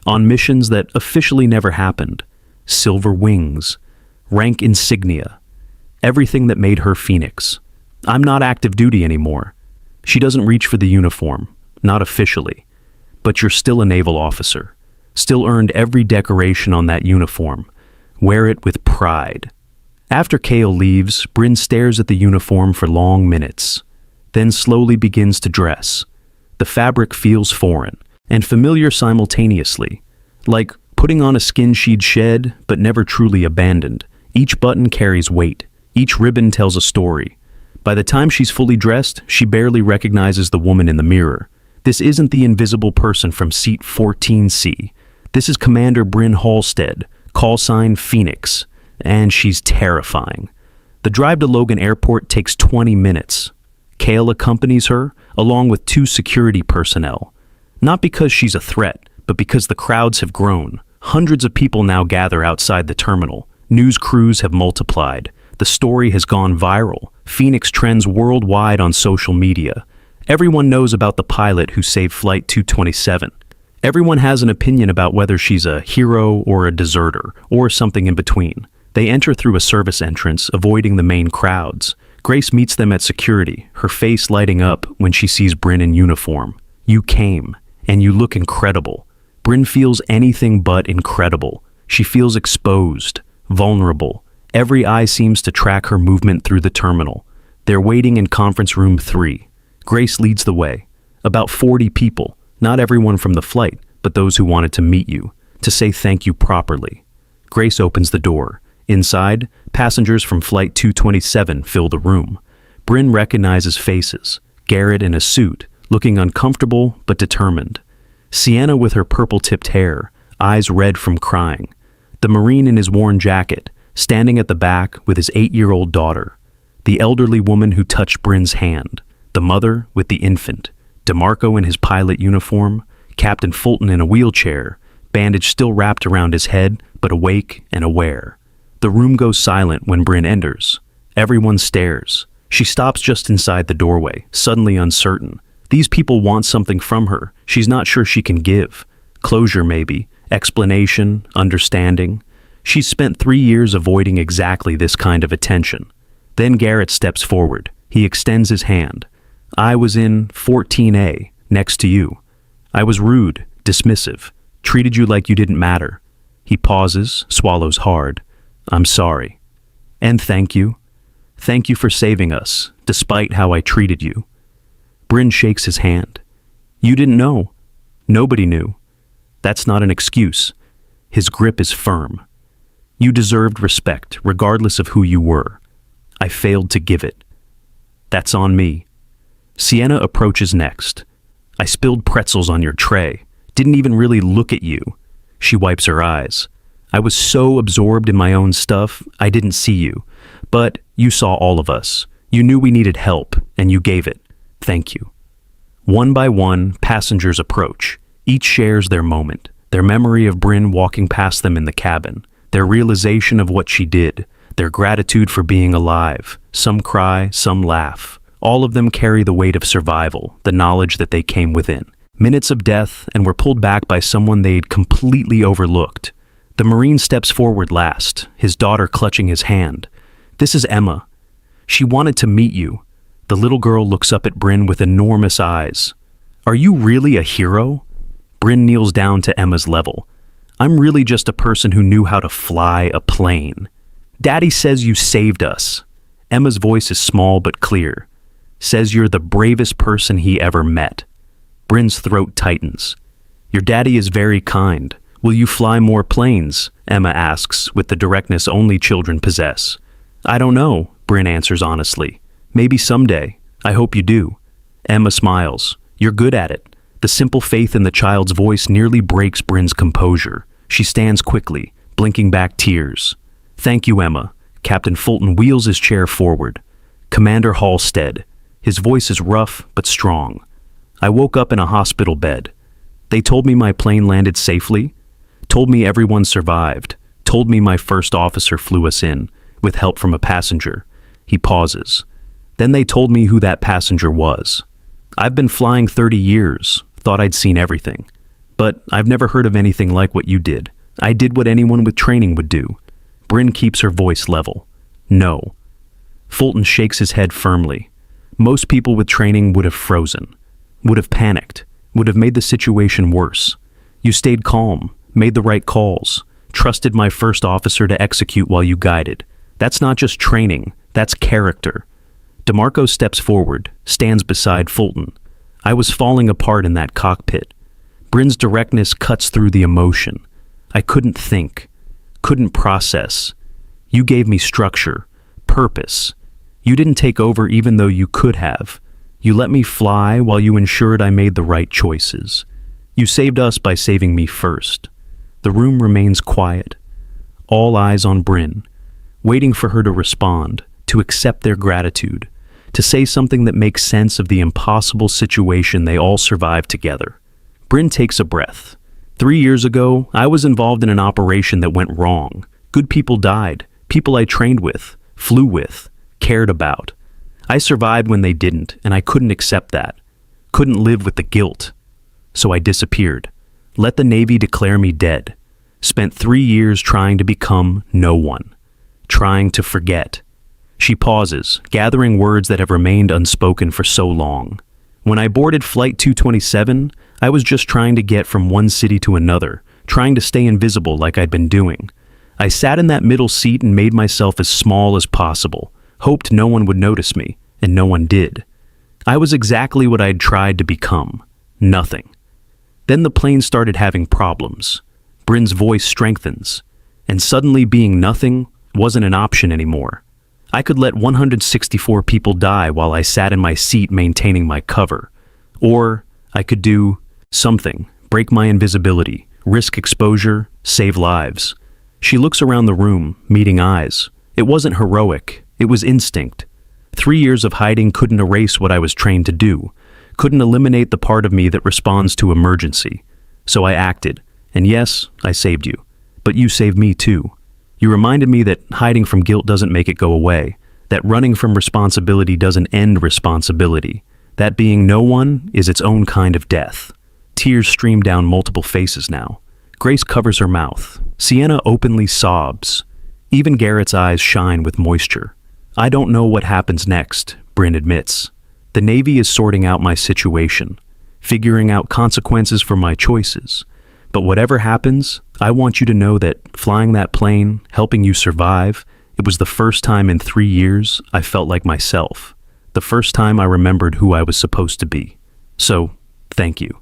On missions that officially never happened. Silver wings. Rank insignia. Everything that made her Phoenix. I'm not active duty anymore. She doesn't reach for the uniform. Not officially. But you're still a naval officer. Still earned every decoration on that uniform. Wear it with pride. After Kale leaves, Bryn stares at the uniform for long minutes. Then slowly begins to dress. The fabric feels foreign and familiar simultaneously. Like putting on a skin she'd shed but never truly abandoned. Each button carries weight. Each ribbon tells a story. By the time she's fully dressed, she barely recognizes the woman in the mirror. This isn't the invisible person from seat 14C. This is Commander Bryn Halstead, call sign Phoenix, and she's terrifying. The drive to Logan Airport takes 20 minutes. Kale accompanies her, along with 2 security personnel. Not because she's a threat, but because the crowds have grown. Hundreds of people now gather outside the terminal. News crews have multiplied. The story has gone viral. Phoenix trends worldwide on social media. Everyone knows about the pilot who saved Flight 227. Everyone has an opinion about whether she's a hero or a deserter, or something in between. They enter through a service entrance, avoiding the main crowds. Grace meets them at security, her face lighting up when she sees Bryn in uniform. You came, and you look incredible. Bryn feels anything but incredible. She feels exposed, vulnerable. Every eye seems to track her movement through the terminal. They're waiting in conference room 3. Grace leads the way. About 40 people, not everyone from the flight, but those who wanted to meet you, to say thank you properly. Grace opens the door. Inside, passengers from Flight 227 fill the room. Bryn recognizes faces. Garrett in a suit, looking uncomfortable but determined. Sienna with her purple-tipped hair, eyes red from crying. The Marine in his worn jacket, standing at the back with his 8-year-old daughter. The elderly woman who touched Bryn's hand. The mother with the infant. DeMarco in his pilot uniform. Captain Fulton in a wheelchair, bandage still wrapped around his head, but awake and aware. The room goes silent when Bryn enters. Everyone stares. She stops just inside the doorway, suddenly uncertain. These people want something from her. She's not sure she can give. Closure maybe, explanation, understanding. She's spent 3 years avoiding exactly this kind of attention. Then Garrett steps forward. He extends his hand. I was in 14A, next to you. I was rude, dismissive, treated you like you didn't matter. He pauses, swallows hard. I'm sorry. And thank you. Thank you for saving us, despite how I treated you. Bryn shakes his hand. You didn't know. Nobody knew. That's not an excuse. His grip is firm. You deserved respect, regardless of who you were. I failed to give it. That's on me. Sienna approaches next. I spilled pretzels on your tray. Didn't even really look at you. She wipes her eyes. I was so absorbed in my own stuff, I didn't see you. But you saw all of us. You knew we needed help, and you gave it. Thank you. One by one, passengers approach. Each shares their moment, their memory of Bryn walking past them in the cabin, their realization of what she did, their gratitude for being alive. Some cry, some laugh. All of them carry the weight of survival, the knowledge that they came within. Minutes of death and were pulled back by someone they'd completely overlooked. The Marine steps forward last, his daughter clutching his hand. This is Emma. She wanted to meet you. The little girl looks up at Bryn with enormous eyes. Are you really a hero? Bryn kneels down to Emma's level. I'm really just a person who knew how to fly a plane. Daddy says you saved us. Emma's voice is small but clear. Says you're the bravest person he ever met. Bryn's throat tightens. Your daddy is very kind. Will you fly more planes? Emma asks with the directness only children possess. I don't know, Bryn answers honestly. Maybe someday. I hope you do. Emma smiles. You're good at it. The simple faith in the child's voice nearly breaks Bryn's composure. She stands quickly, blinking back tears. Thank you, Emma. Captain Fulton wheels his chair forward. Commander Halstead. His voice is rough but strong. I woke up in a hospital bed. They told me my plane landed safely, told me everyone survived, told me my first officer flew us in, with help from a passenger. He pauses. Then they told me who that passenger was. I've been flying 30 years, thought I'd seen everything. But I've never heard of anything like what you did. I did what anyone with training would do. Bryn keeps her voice level. No. Fulton shakes his head firmly. Most people with training would have frozen, would have panicked, would have made the situation worse. You stayed calm, made the right calls, trusted my first officer to execute while you guided. That's not just training, that's character. DeMarco steps forward, stands beside Fulton. I was falling apart in that cockpit. Bryn's directness cuts through the emotion. I couldn't think, couldn't process. You gave me structure, purpose. You didn't take over even though you could have. You let me fly while you ensured I made the right choices. You saved us by saving me first. The room remains quiet. All eyes on Bryn, waiting for her to respond, to accept their gratitude, to say something that makes sense of the impossible situation they all survived together. Bryn takes a breath. 3 years ago, I was involved in an operation that went wrong. Good people died, people I trained with, flew with, cared about. I survived when they didn't, and I couldn't accept that. Couldn't live with the guilt. So I disappeared. Let the Navy declare me dead. Spent 3 years trying to become no one. Trying to forget. She pauses, gathering words that have remained unspoken for so long. When I boarded Flight 227, I was just trying to get from one city to another, trying to stay invisible like I'd been doing. I sat in that middle seat and made myself as small as possible, hoped no one would notice me, and no one did. I was exactly what I'd tried to become. Nothing. Then the plane started having problems. Bryn's voice strengthens, and suddenly being nothing wasn't an option anymore. I could let 164 people die while I sat in my seat maintaining my cover. Or I could do something, break my invisibility, risk exposure, save lives. She looks around the room, meeting eyes. It wasn't heroic, it was instinct. 3 years of hiding couldn't erase what I was trained to do, couldn't eliminate the part of me that responds to emergency. So I acted, and yes, I saved you. But you saved me too. You reminded me that hiding from guilt doesn't make it go away, that running from responsibility doesn't end responsibility, that being no one is its own kind of death. Tears stream down multiple faces now. Grace covers her mouth. Sienna openly sobs. Even Garrett's eyes shine with moisture. I don't know what happens next, Bryn admits. The Navy is sorting out my situation, figuring out consequences for my choices. But whatever happens, I want you to know that flying that plane, helping you survive, it was the first time in 3 years I felt like myself. The first time I remembered who I was supposed to be. So, thank you.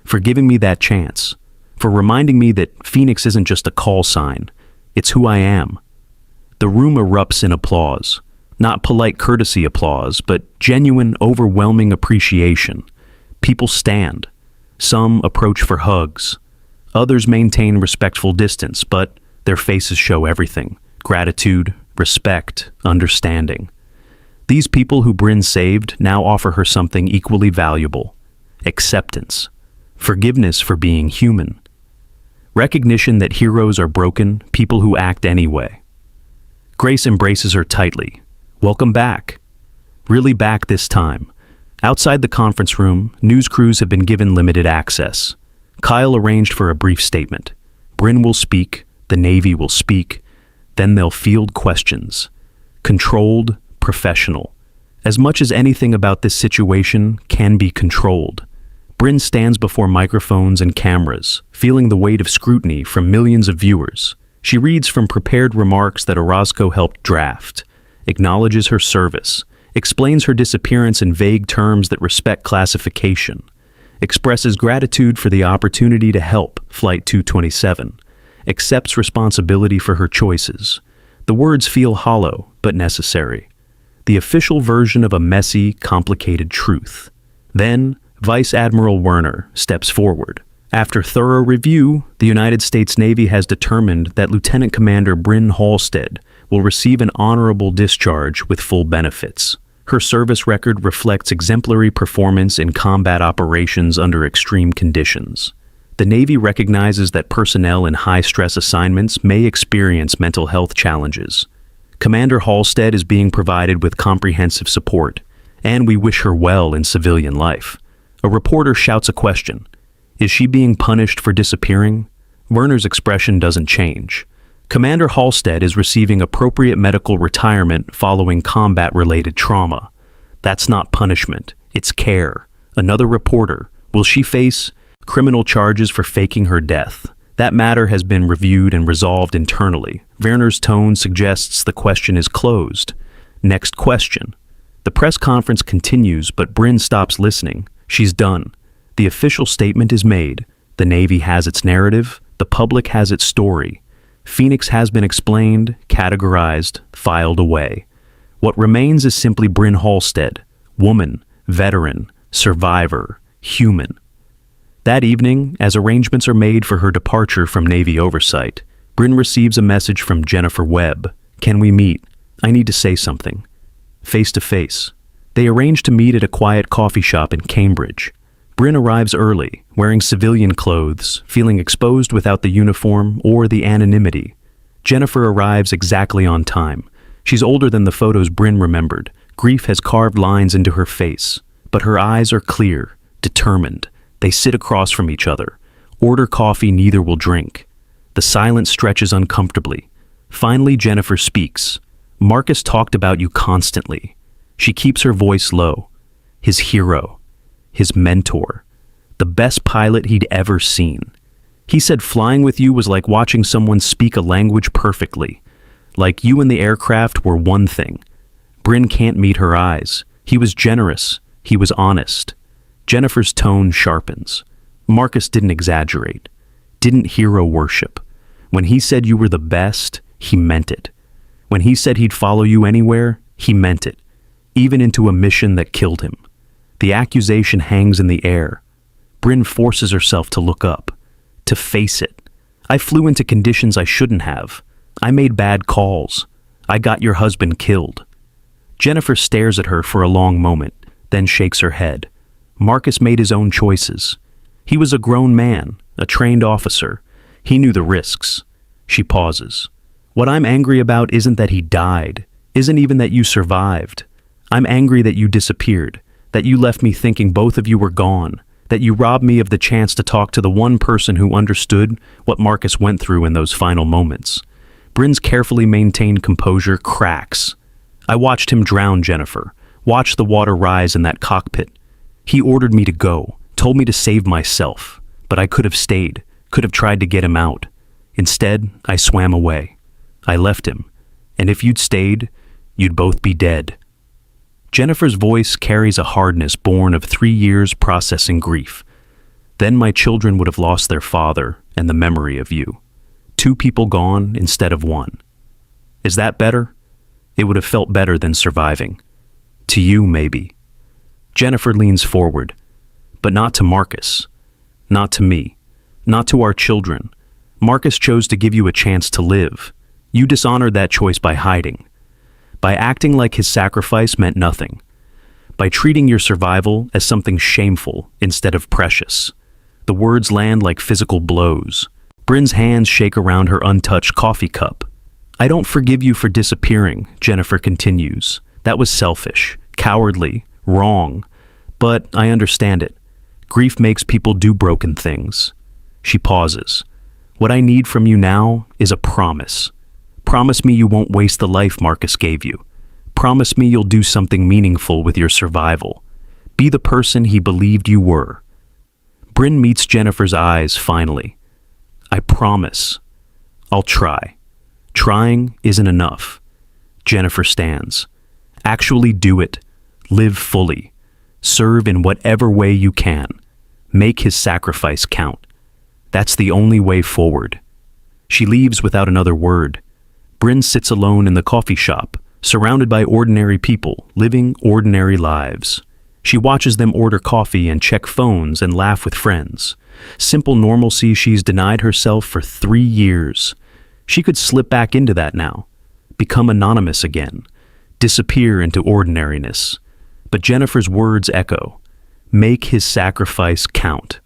For giving me that chance. For reminding me that Phoenix isn't just a call sign. It's who I am. The room erupts in applause. Not polite courtesy applause, but genuine, overwhelming appreciation. People stand. Some approach for hugs. Others maintain respectful distance, but their faces show everything. Gratitude, respect, understanding. These people who Bryn saved now offer her something equally valuable. Acceptance. Forgiveness for being human. Recognition that heroes are broken, people who act anyway. Grace embraces her tightly. Welcome back. Really back this time. Outside the conference room, news crews have been given limited access. Kyle arranged for a brief statement. Bryn will speak, the Navy will speak, then they'll field questions. Controlled, professional. As much as anything about this situation can be controlled. Bryn stands before microphones and cameras, feeling the weight of scrutiny from millions of viewers. She reads from prepared remarks that Orozco helped draft, acknowledges her service, explains her disappearance in vague terms that respect classification, expresses gratitude for the opportunity to help Flight 227, accepts responsibility for her choices. The words feel hollow, but necessary. The official version of a messy, complicated truth. Then, Vice Admiral Werner steps forward. After thorough review, the United States Navy has determined that Lieutenant Commander Bryn Halstead will receive an honorable discharge with full benefits. Her service record reflects exemplary performance in combat operations under extreme conditions. The Navy recognizes that personnel in high-stress assignments may experience mental health challenges. Commander Halstead is being provided with comprehensive support, and we wish her well in civilian life. A reporter shouts a question. Is she being punished for disappearing? Werner's expression doesn't change. Commander Halstead is receiving appropriate medical retirement following combat-related trauma. That's not punishment, it's care. Another reporter. Will she face criminal charges for faking her death? That matter has been reviewed and resolved internally. Werner's tone suggests the question is closed. Next question. The press conference continues, but Bryn stops listening. She's done. The official statement is made. The Navy has its narrative. The public has its story. Phoenix has been explained, categorized, filed away. What remains is simply Bryn Halstead, woman, veteran, survivor, human. That evening, as arrangements are made for her departure from Navy oversight, Bryn receives a message from Jennifer Webb. Can we meet? I need to say something. Face to face. They arrange to meet at a quiet coffee shop in Cambridge. Bryn arrives early, wearing civilian clothes, feeling exposed without the uniform or the anonymity. Jennifer arrives exactly on time. She's older than the photos Bryn remembered. Grief has carved lines into her face, but her eyes are clear, determined. They sit across from each other. Order coffee neither will drink. The silence stretches uncomfortably. Finally, Jennifer speaks. Marcus talked about you constantly. She keeps her voice low. His hero. His mentor. The best pilot he'd ever seen. He said flying with you was like watching someone speak a language perfectly. Like you and the aircraft were one thing. Bryn can't meet her eyes. He was generous. He was honest. Jennifer's tone sharpens. Marcus didn't exaggerate. Didn't hero worship. When he said you were the best, he meant it. When he said he'd follow you anywhere, he meant it. Even into a mission that killed him. The accusation hangs in the air. Bryn forces herself to look up, to face it. I flew into conditions I shouldn't have. I made bad calls. I got your husband killed. Jennifer stares at her for a long moment, then shakes her head. Marcus made his own choices. He was a grown man, a trained officer. He knew the risks. She pauses. What I'm angry about isn't that he died, isn't even that you survived. I'm angry that you disappeared, that you left me thinking both of you were gone, that you robbed me of the chance to talk to the one person who understood what Marcus went through in those final moments. Bryn's carefully maintained composure cracks. I watched him drown Jennifer, watched the water rise in that cockpit. He ordered me to go, told me to save myself, but I could have stayed, could have tried to get him out. Instead, I swam away. I left him, and if you'd stayed, you'd both be dead. Jennifer's voice carries a hardness born of 3 years processing grief. Then my children would have lost their father and the memory of you. 2 people gone instead of 1. Is that better? It would have felt better than surviving. To you, maybe. Jennifer leans forward, but not to Marcus. Not to me. Not to our children. Marcus chose to give you a chance to live. You dishonored that choice by hiding. By acting like his sacrifice meant nothing. By treating your survival as something shameful instead of precious. The words land like physical blows. Bryn's hands shake around her untouched coffee cup. I don't forgive you for disappearing, Jennifer continues. That was selfish, cowardly, wrong. But I understand it. Grief makes people do broken things. She pauses. What I need from you now is a promise. Promise me you won't waste the life Marcus gave you. Promise me you'll do something meaningful with your survival. Be the person he believed you were. Bryn meets Jennifer's eyes finally. I promise. I'll try. Trying isn't enough. Jennifer stands. Actually do it. Live fully. Serve in whatever way you can. Make his sacrifice count. That's the only way forward. She leaves without another word. Bryn sits alone in the coffee shop, surrounded by ordinary people, living ordinary lives. She watches them order coffee and check phones and laugh with friends. Simple normalcy she's denied herself for 3 years. She could slip back into that now, become anonymous again, disappear into ordinariness. But Jennifer's words echo. Make his sacrifice count.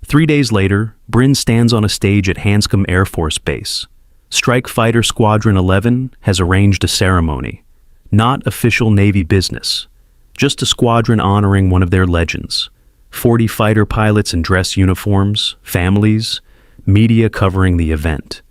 3 days later, Bryn stands on a stage at Hanscom Air Force Base. Strike Fighter Squadron 11 has arranged a ceremony. Not official Navy business. Just a squadron honoring one of their legends. 40 fighter pilots in dress uniforms, families, media covering the event.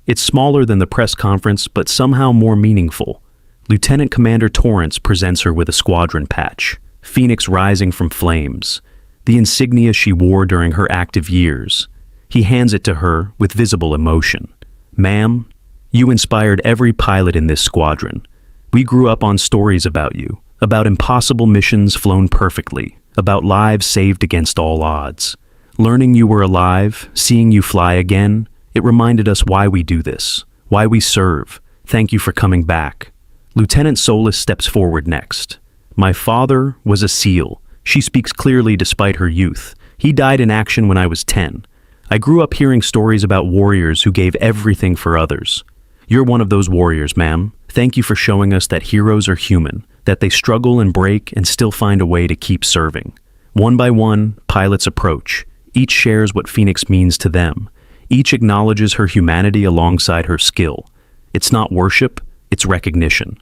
It's smaller than the press conference, but somehow more meaningful. Lieutenant Commander Torrance presents her with a squadron patch, Phoenix rising from flames, the insignia she wore during her active years. He hands it to her with visible emotion. Ma'am, you inspired every pilot in this squadron. We grew up on stories about you, about impossible missions flown perfectly, about lives saved against all odds. Learning you were alive, seeing you fly again, it reminded us why we do this, why we serve. Thank you for coming back. Lieutenant Solis steps forward next. My father was a SEAL. She speaks clearly despite her youth. He died in action when I was 10. I grew up hearing stories about warriors who gave everything for others. You're one of those warriors, ma'am. Thank you for showing us that heroes are human, that they struggle and break and still find a way to keep serving. One by one, pilots approach. Each shares what Phoenix means to them. Each acknowledges her humanity alongside her skill. It's not worship, it's recognition.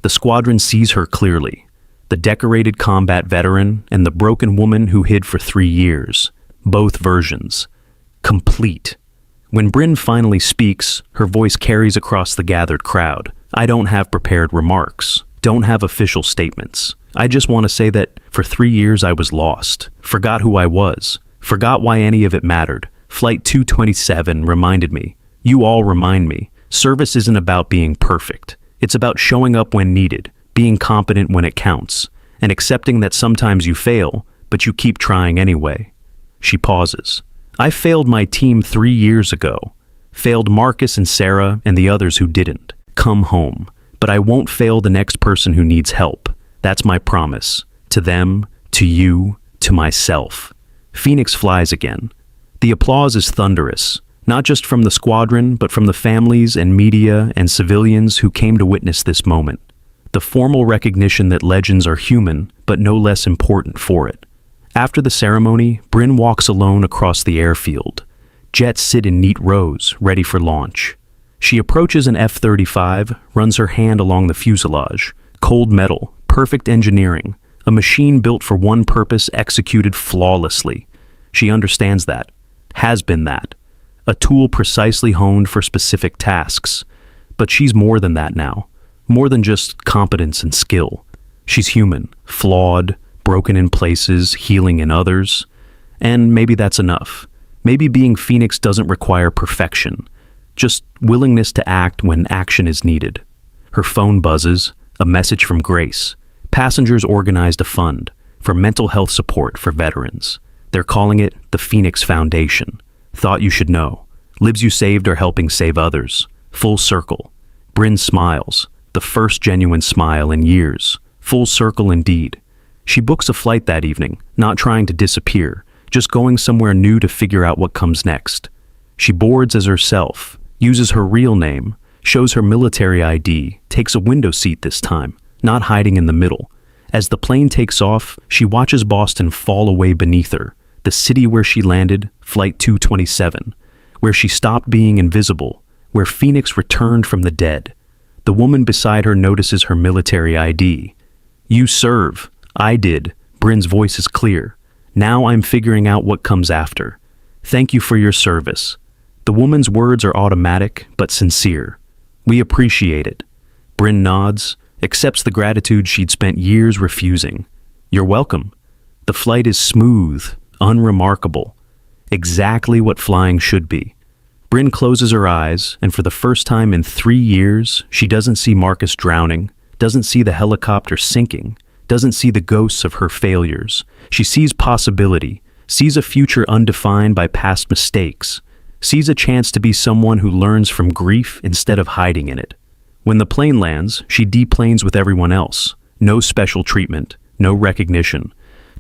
The squadron sees her clearly. The decorated combat veteran and the broken woman who hid for 3 years. Both versions. Complete. When Bryn finally speaks, her voice carries across the gathered crowd. I don't have prepared remarks. Don't have official statements. I just want to say that for 3 years I was lost. Forgot who I was. Forgot why any of it mattered. Flight 227 reminded me. You all remind me. Service isn't about being perfect. It's about showing up when needed, being competent when it counts, and accepting that sometimes you fail, but you keep trying anyway. She pauses. I failed my team 3 years ago. Failed Marcus and Sarah and the others who didn't. Come home. But I won't fail the next person who needs help. That's my promise. To them, to you, to myself. Phoenix flies again. The applause is thunderous, not just from the squadron, but from the families and media and civilians who came to witness this moment. The formal recognition that legends are human, but no less important for it. After the ceremony, Bryn walks alone across the airfield. Jets sit in neat rows, ready for launch. She approaches an F-35, runs her hand along the fuselage. Cold metal, perfect engineering, a machine built for one purpose executed flawlessly. She understands that, has been that. A tool precisely honed for specific tasks. But she's more than that now. More than just competence and skill. She's human, flawed, broken in places, healing in others. And maybe that's enough. Maybe being Phoenix doesn't require perfection. Just willingness to act when action is needed. Her phone buzzes, a message from Grace. Passengers organized a fund for mental health support for veterans. They're calling it the Phoenix Foundation. Thought you should know. Lives you saved are helping save others. Full circle. Bryn smiles, the first genuine smile in years. Full circle indeed. She books a flight that evening, not trying to disappear, just going somewhere new to figure out what comes next. She boards as herself, uses her real name, shows her military ID, takes a window seat this time, not hiding in the middle. As the plane takes off, she watches Boston fall away beneath her, the city where she landed, Flight 227, where she stopped being invisible, where Phoenix returned from the dead. The woman beside her notices her military ID. You serve. I did. Bryn's voice is clear. Now I'm figuring out what comes after. Thank you for your service. The woman's words are automatic, but sincere. We appreciate it. Bryn nods, accepts the gratitude she'd spent years refusing. You're welcome. The flight is smooth, unremarkable. Exactly what flying should be. Bryn closes her eyes, and for the first time in 3 years, she doesn't see Marcus drowning, doesn't see the helicopter sinking, doesn't see the ghosts of her failures. She sees possibility, sees a future undefined by past mistakes, sees a chance to be someone who learns from grief instead of hiding in it. When the plane lands, she deplanes with everyone else. No special treatment, no recognition.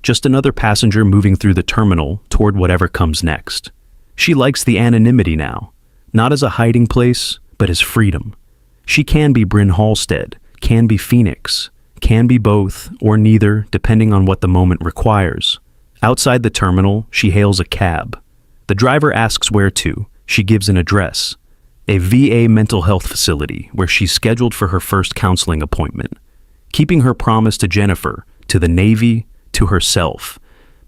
Just another passenger moving through the terminal toward whatever comes next. She likes the anonymity now, not as a hiding place, but as freedom. She can be Bryn Halstead, can be Phoenix, can be both or neither depending on what the moment requires. Outside the terminal, she hails a cab. The driver asks where to. She gives an address. A VA mental health facility where she's scheduled for her first counseling appointment. Keeping her promise to Jennifer, to the Navy, to herself.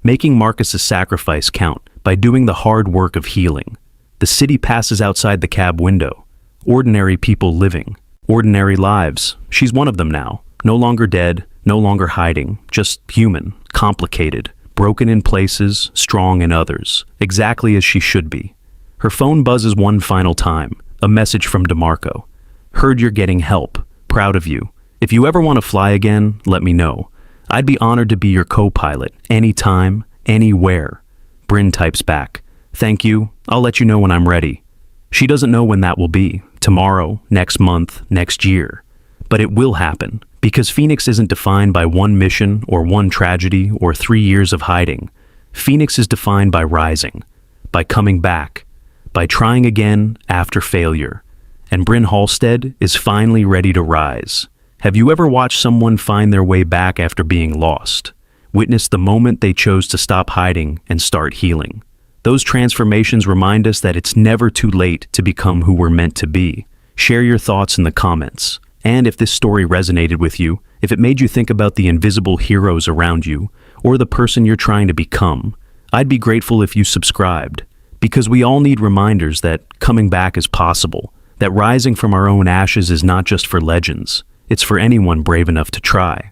Making Marcus's sacrifice count by doing the hard work of healing. The city passes outside the cab window. Ordinary people living. Ordinary lives. She's one of them now. No longer dead, no longer hiding. Just human, complicated, broken in places, strong in others. Exactly as she should be. Her phone buzzes one final time. A message from DeMarco. Heard you're getting help. Proud of you. If you ever want to fly again, let me know. I'd be honored to be your co-pilot. Anytime, anywhere. Bryn types back. Thank you. I'll let you know when I'm ready. She doesn't know when that will be. Tomorrow, next month, next year. But it will happen. Because Phoenix isn't defined by one mission or one tragedy or 3 years of hiding. Phoenix is defined by rising. By coming back. By trying again after failure. and Bryn Halstead is finally ready to rise. Have you ever watched someone find their way back after being lost? Witness the moment they chose to stop hiding and start healing. Those transformations remind us that it's never too late to become who we're meant to be. Share your thoughts in the comments. And if this story resonated with you, if it made you think about the invisible heroes around you, or the person you're trying to become, I'd be grateful if you subscribed. Because we all need reminders that coming back is possible, that rising from our own ashes is not just for legends, it's for anyone brave enough to try.